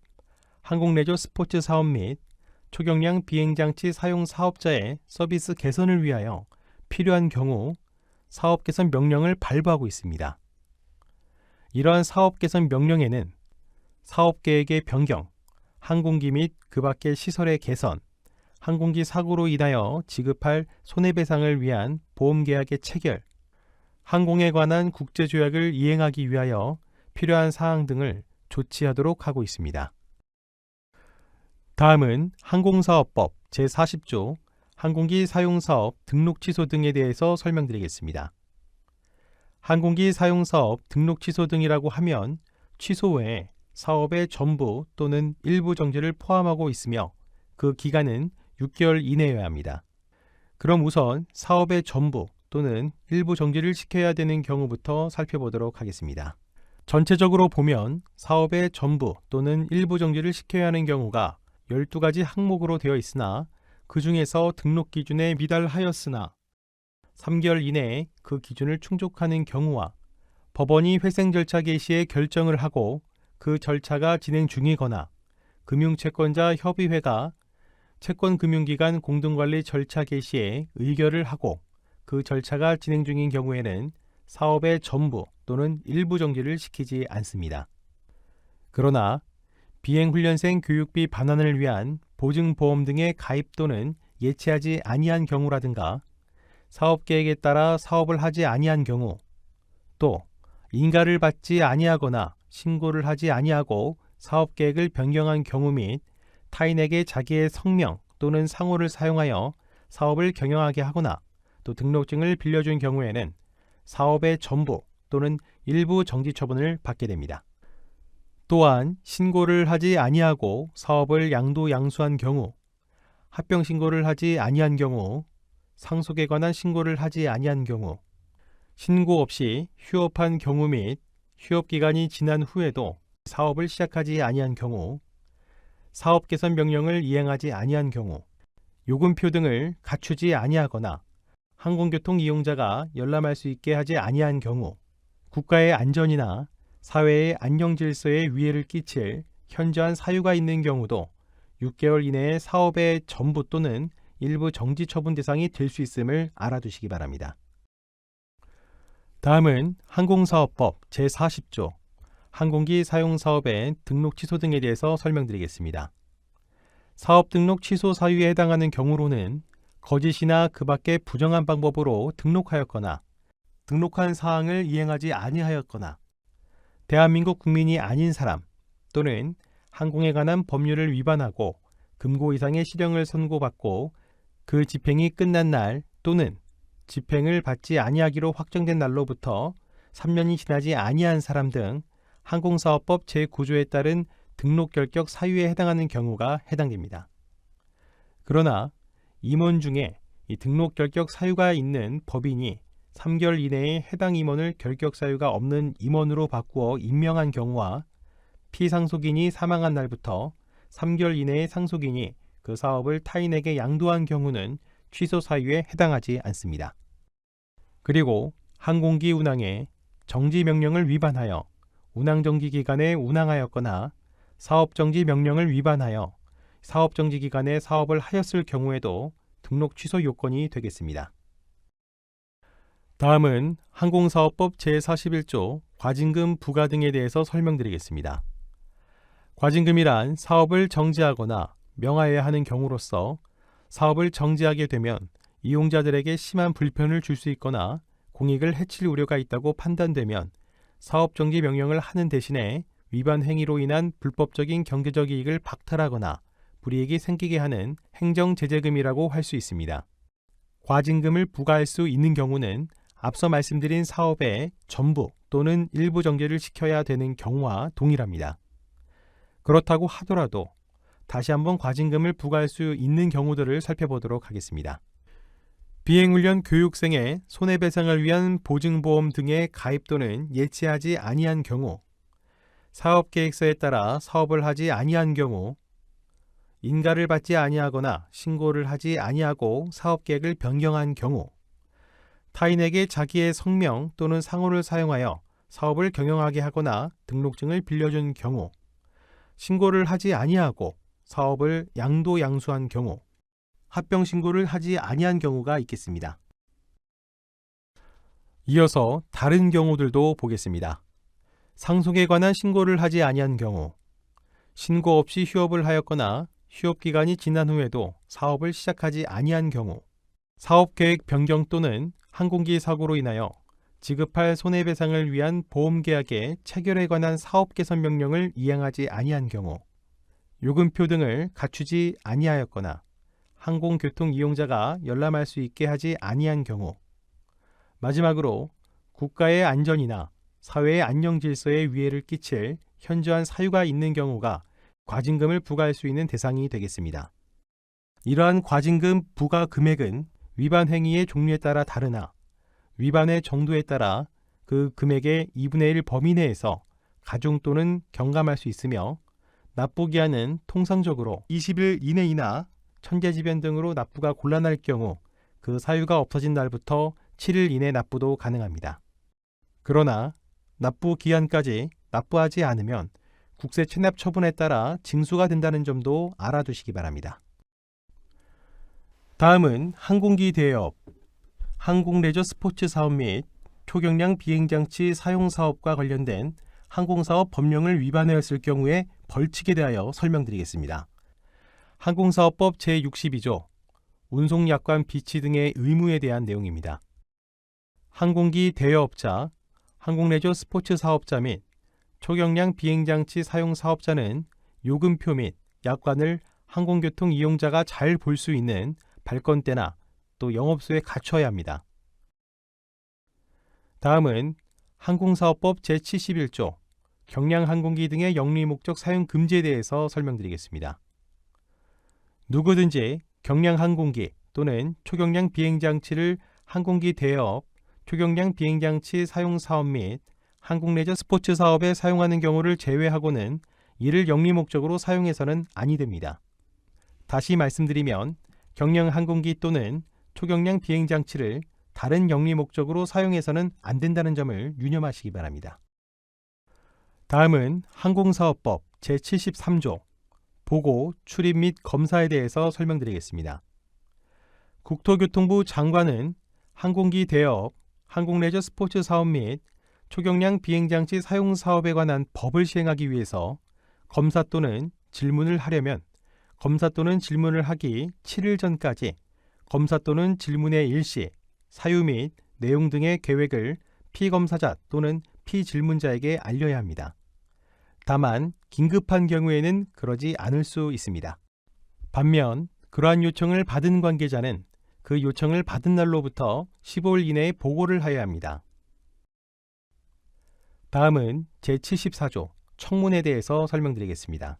Speaker 1: 항공레저 스포츠 사업 및 초경량 비행장치 사용 사업자의 서비스 개선을 위하여 필요한 경우 사업 개선 명령을 발부하고 있습니다. 이러한 사업 개선 명령에는 사업 계획의 변경, 항공기 및 그 밖의 시설의 개선, 항공기 사고로 인하여 지급할 손해배상을 위한 보험계약의 체결, 항공에 관한 국제조약을 이행하기 위하여 필요한 사항 등을 조치하도록 하고 있습니다. 다음은 항공사업법 제40조 항공기 사용사업 등록 취소 등에 대해서 설명드리겠습니다. 항공기 사용사업 등록 취소 등이라고 하면 취소 외에 사업의 전부 또는 일부 정지를 포함하고 있으며 그 기간은 6개월 이내여야 합니다. 그럼 우선 사업의 전부 또는 일부 정지를 시켜야 되는 경우부터 살펴보도록 하겠습니다. 전체적으로 보면 사업의 전부 또는 일부 정지를 시켜야 하는 경우가 12가지 항목으로 되어 있으나 그 중에서 등록 기준에 미달하였으나 3개월 이내에 그 기준을 충족하는 경우와 법원이 회생 절차 개시에 결정을 하고 그 절차가 진행 중이거나 금융채권자 협의회가 채권금융기관 공동관리 절차 개시에 의결을 하고 그 절차가 진행 중인 경우에는 사업의 전부 또는 일부 정지를 시키지 않습니다. 그러나 비행훈련생 교육비 반환을 위한 보증보험 등의 가입 또는 예치하지 아니한 경우라든가 사업계획에 따라 사업을 하지 아니한 경우 또 인가를 받지 아니하거나 신고를 하지 아니하고 사업계획을 변경한 경우 및 타인에게 자기의 성명 또는 상호를 사용하여 사업을 경영하게 하거나 또 등록증을 빌려준 경우에는 사업의 전부 또는 일부 정지 처분을 받게 됩니다. 또한 신고를 하지 아니하고 사업을 양도양수한 경우, 합병 신고를 하지 아니한 경우, 상속에 관한 신고를 하지 아니한 경우, 신고 없이 휴업한 경우 및 휴업 기간이 지난 후에도 사업을 시작하지 아니한 경우, 사업 개선 명령을 이행하지 아니한 경우, 요금표 등을 갖추지 아니하거나 항공교통 이용자가 열람할 수 있게 하지 아니한 경우, 국가의 안전이나 사회의 안녕 질서에 위해를 끼칠 현저한 사유가 있는 경우도 6개월 이내에 사업의 전부 또는 일부 정지 처분 대상이 될 수 있음을 알아두시기 바랍니다. 다음은 항공사업법 제40조 항공기 사용 사업의 등록 취소 등에 대해서 설명드리겠습니다. 사업 등록 취소 사유에 해당하는 경우로는 거짓이나 그 밖의 부정한 방법으로 등록하였거나 등록한 사항을 이행하지 아니하였거나 대한민국 국민이 아닌 사람 또는 항공에 관한 법률을 위반하고 금고 이상의 실형을 선고받고 그 집행이 끝난 날 또는 집행을 받지 아니하기로 확정된 날로부터 3년이 지나지 아니한 사람 등 항공사업법 제9조에 따른 등록 결격 사유에 해당하는 경우가 해당됩니다. 그러나 임원 중에 이 등록 결격 사유가 있는 법인이 3개월 이내에 해당 임원을 결격 사유가 없는 임원으로 바꾸어 임명한 경우와 피상속인이 사망한 날부터 3개월 이내에 상속인이 그 사업을 타인에게 양도한 경우는 취소 사유에 해당하지 않습니다. 그리고 항공기 운항에 정지 명령을 위반하여 운항정지 기간에 운항하였거나 사업정지 명령을 위반하여 사업정지 기간에 사업을 하였을 경우에도 등록 취소 요건이 되겠습니다. 다음은 항공사업법 제41조 과징금 부과 등에 대해서 설명드리겠습니다. 과징금이란 사업을 정지하거나 명하여야 하는 경우로서 사업을 정지하게 되면 이용자들에게 심한 불편을 줄 수 있거나 공익을 해칠 우려가 있다고 판단되면 사업정지 명령을 하는 대신에 위반 행위로 인한 불법적인 경제적 이익을 박탈하거나 불이익이 생기게 하는 행정제재금이라고 할 수 있습니다. 과징금을 부과할 수 있는 경우는 앞서 말씀드린 사업의 전부 또는 일부 정지를 시켜야 되는 경우와 동일합니다. 그렇다고 하더라도 다시 한번 과징금을 부과할 수 있는 경우들을 살펴보도록 하겠습니다. 비행훈련 교육생의 손해배상을 위한 보증보험 등의 가입 또는 예치하지 아니한 경우, 사업계획서에 따라 사업을 하지 아니한 경우, 인가를 받지 아니하거나 신고를 하지 아니하고 사업계획을 변경한 경우, 타인에게 자기의 성명 또는 상호를 사용하여 사업을 경영하게 하거나 등록증을 빌려준 경우, 신고를 하지 아니하고 사업을 양도양수한 경우, 합병 신고를 하지 아니한 경우가 있겠습니다. 이어서 다른 경우들도 보겠습니다. 상속에 관한 신고를 하지 아니한 경우, 신고 없이 휴업을 하였거나 휴업기간이 지난 후에도 사업을 시작하지 아니한 경우, 사업계획 변경 또는 항공기 사고로 인하여 지급할 손해배상을 위한 보험계약의 체결에 관한 사업개선 명령을 이행하지 아니한 경우, 요금표 등을 갖추지 아니하였거나 항공교통 이용자가 열람할 수 있게 하지 아니한 경우, 마지막으로 국가의 안전이나 사회의 안녕 질서에 위해를 끼칠 현저한 사유가 있는 경우가 과징금을 부과할 수 있는 대상이 되겠습니다. 이러한 과징금 부과 금액은 위반 행위의 종류에 따라 다르나 위반의 정도에 따라 그 금액의 2분의 1 범위 내에서 가중 또는 경감할 수 있으며 납부기한은 통상적으로 20일 이내이나 천재지변 등으로 납부가 곤란할 경우 그 사유가 없어진 날부터 7일 이내 납부도 가능합니다. 그러나 납부 기한까지 납부하지 않으면 국세 체납 처분에 따라 징수가 된다는 점도 알아두시기 바랍니다. 다음은 항공기 대여업, 항공레저 스포츠 사업 및 초경량 비행장치 사용 사업과 관련된 항공사업 법령을 위반하였을 경우에 벌칙에 대하여 설명드리겠습니다. 항공사업법 제62조 운송약관 비치 등의 의무에 대한 내용입니다. 항공기 대여업자, 항공레저 스포츠 사업자 및 초경량 비행장치 사용 사업자는 요금표 및 약관을 항공교통 이용자가 잘 볼 수 있는 발권대나 또 영업소에 갖춰야 합니다. 다음은 항공사업법 제71조 경량항공기 등의 영리목적 사용 금지에 대해서 설명드리겠습니다. 누구든지 경량항공기 또는 초경량 비행장치를 항공기 대여업, 초경량 비행장치 사용 사업 및 항공레저 스포츠 사업에 사용하는 경우를 제외하고는 이를 영리 목적으로 사용해서는 아니 됩니다. 다시 말씀드리면 경량항공기 또는 초경량 비행장치를 다른 영리 목적으로 사용해서는 안 된다는 점을 유념하시기 바랍니다. 다음은 항공사업법 제73조 보고, 출입 및 검사에 대해서 설명드리겠습니다. 국토교통부 장관은 항공기 대여업, 항공레저 스포츠 사업 및 초경량 비행장치 사용 사업에 관한 법을 시행하기 위해서 검사 또는 질문을 하려면 검사 또는 질문을 하기 7일 전까지 검사 또는 질문의 일시, 사유 및 내용 등의 계획을 피검사자 또는 피질문자에게 알려야 합니다. 다만 긴급한 경우에는 그러지 않을 수 있습니다. 반면 그러한 요청을 받은 관계자는 그 요청을 받은 날로부터 15일 이내에 보고를 하여야 합니다. 다음은 제74조 청문에 대해서 설명드리겠습니다.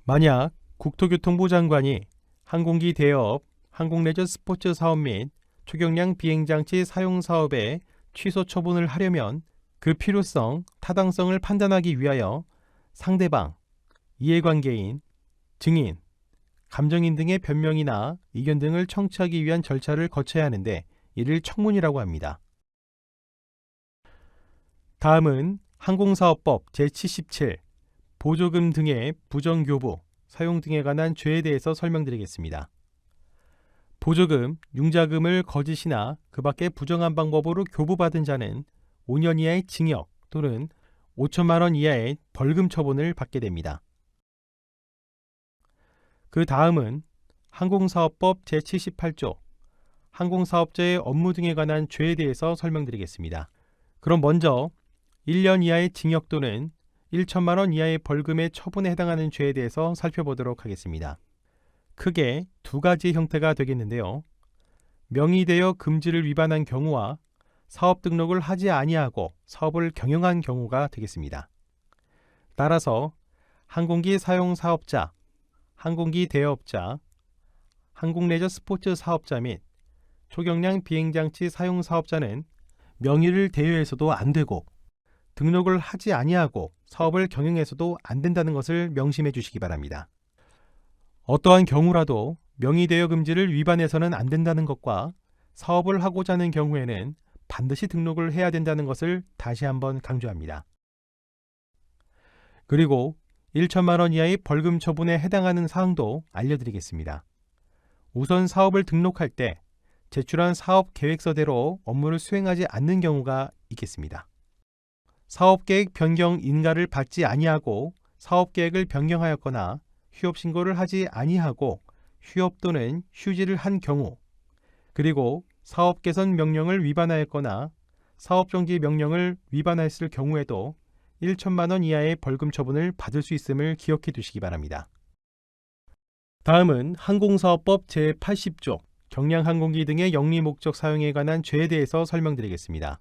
Speaker 1: 만약 국토교통부 장관이 항공기 대여업, 항공레저 스포츠 사업 및 초경량 비행장치 사용 사업에 취소 처분을 하려면 그 필요성, 타당성을 판단하기 위하여 상대방, 이해관계인, 증인, 감정인 등의 변명이나 의견 등을 청취하기 위한 절차를 거쳐야 하는데 이를 청문이라고 합니다. 다음은 항공사업법 제77 보조금 등의 부정교부, 사용 등에 관한 죄에 대해서 설명드리겠습니다. 보조금, 융자금을 거짓이나 그 밖의 부정한 방법으로 교부받은 자는 5년 이하의 징역 또는 5천만 원 이하의 벌금 처분을 받게 됩니다. 그 다음은 항공사업법 제78조 항공사업자의 업무 등에 관한 죄에 대해서 설명드리겠습니다. 그럼 먼저 1년 이하의 징역 또는 1천만 원 이하의 벌금의 처분에 해당하는 죄에 대해서 살펴보도록 하겠습니다. 크게 두 가지의 형태가 되겠는데요. 명의대여 금지를 위반한 경우와 사업 등록을 하지 아니하고 사업을 경영한 경우가 되겠습니다. 따라서 항공기 사용 사업자, 항공기 대여업자, 항공레저 스포츠 사업자 및 초경량 비행장치 사용 사업자는 명의를 대여해서도 안 되고 등록을 하지 아니하고 사업을 경영해서도 안 된다는 것을 명심해 주시기 바랍니다. 어떠한 경우라도 명의 대여 금지를 위반해서는 안 된다는 것과 사업을 하고자 하는 경우에는 반드시 등록을 해야 된다는 것을 다시 한번 강조합니다. 그리고 1천만 원 이하의 벌금 처분에 해당하는 사항도 알려드리겠습니다. 우선 사업을 등록할 때 제출한 사업 계획서대로 업무를 수행하지 않는 경우가 있겠습니다. 사업계획 변경 인가를 받지 아니하고 사업계획을 변경하였거나 휴업 신고를 하지 아니하고 휴업 또는 휴지를 한 경우, 그리고 사업 개선 명령을 위반하였거나 사업 정지 명령을 위반하였을 경우에도 1천만 원 이하의 벌금 처분을 받을 수 있음을 기억해 두시기 바랍니다. 다음은 항공사업법 제80조 경량항공기 등의 영리 목적 사용에 관한 죄에 대해서 설명드리겠습니다.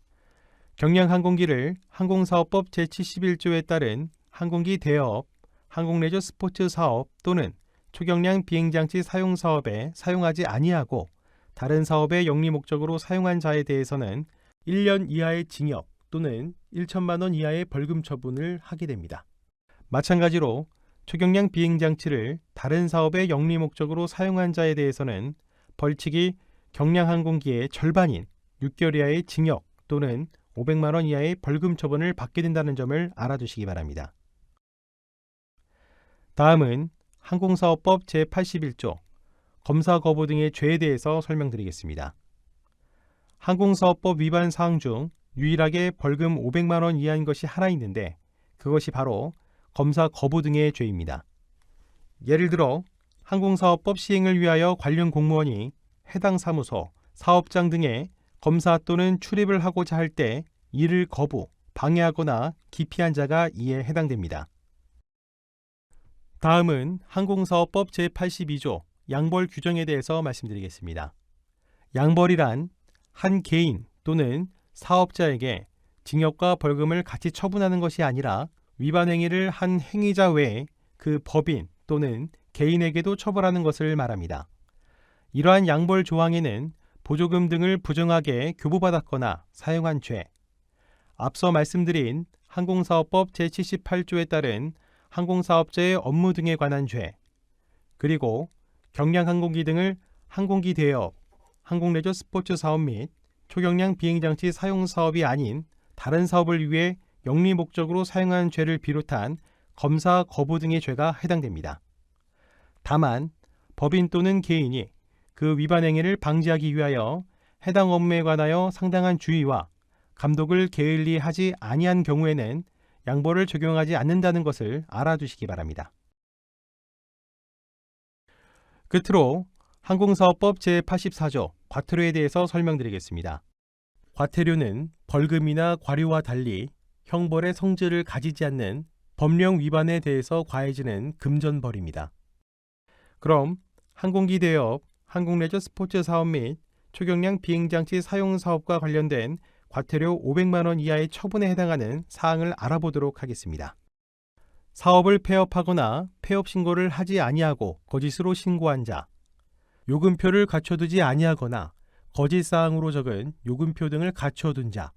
Speaker 1: 경량항공기를 항공사업법 제71조에 따른 항공기 대여업, 항공레저 스포츠 사업 또는 초경량 비행장치 사용 사업에 사용하지 아니하고 다른 사업의 영리 목적으로 사용한 자에 대해서는 1년 이하의 징역 또는 1천만 원 이하의 벌금 처분을 하게 됩니다. 마찬가지로 초경량 비행장치를 다른 사업의 영리 목적으로 사용한 자에 대해서는 벌칙이 경량항공기의 절반인 6개월 이하의 징역 또는 500만 원 이하의 벌금 처분을 받게 된다는 점을 알아두시기 바랍니다. 다음은 항공사업법 제81조 검사 거부 등의 죄에 대해서 설명드리겠습니다. 항공사업법 위반 사항 중 유일하게 벌금 500만 원 이하인 것이 하나 있는데 그것이 바로 검사 거부 등의 죄입니다. 예를 들어 항공사업법 시행을 위하여 관련 공무원이 해당 사무소, 사업장 등에 검사 또는 출입을 하고자 할 때 이를 거부, 방해하거나 기피한 자가 이에 해당됩니다. 다음은 항공사업법 제82조 양벌 규정에 대해서 말씀드리겠습니다. 양벌이란 한 개인 또는 사업자에게 징역과 벌금을 같이 처분하는 것이 아니라 위반 행위를 한 행위자 외에 그 법인 또는 개인에게도 처벌하는 것을 말합니다. 이러한 양벌 조항에는 보조금 등을 부정하게 교부받았거나 사용한 죄, 앞서 말씀드린 항공사업법 제78조에 따른 항공사업자의 업무 등에 관한 죄, 그리고 경량항공기 등을 항공기 대여업, 항공레저 스포츠 사업 및 초경량 비행장치 사용 사업이 아닌 다른 사업을 위해 영리 목적으로 사용한 죄를 비롯한 검사 거부 등의 죄가 해당됩니다. 다만 법인 또는 개인이 그 위반 행위를 방지하기 위하여 해당 업무에 관하여 상당한 주의와 감독을 게을리 하지 아니한 경우에는 양벌을 적용하지 않는다는 것을 알아두시기 바랍니다. 끝으로 항공사업법 제84조 과태료에 대해서 설명드리겠습니다. 과태료는 벌금이나 과료와 달리 형벌의 성질을 가지지 않는 법령 위반에 대해서 가해지는 금전벌입니다. 그럼 항공기 대여업, 항공레저 스포츠 사업 및 초경량 비행장치 사용 사업과 관련된 과태료 500만 원 이하의 처분에 해당하는 사항을 알아보도록 하겠습니다. 사업을 폐업하거나 폐업 신고를 하지 아니하고 거짓으로 신고한 자, 요금표를 갖춰두지 아니하거나 거짓 사항으로 적은 요금표 등을 갖춰둔 자,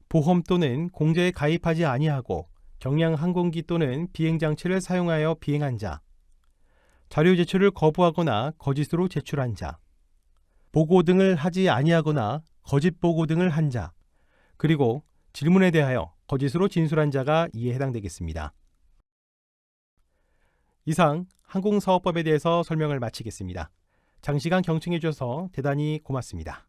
Speaker 1: 보험 또는 공제에 가입하지 아니하고 경량 항공기 또는 비행장치를 사용하여 비행한 자, 자료 제출을 거부하거나 거짓으로 제출한 자, 보고 등을 하지 아니하거나 거짓 보고 등을 한 자, 그리고 질문에 대하여 거짓으로 진술한 자가 이에 해당되겠습니다. 이상 항공사업법에 대해서 설명을 마치겠습니다. 장시간 경청해 주셔서 대단히 고맙습니다.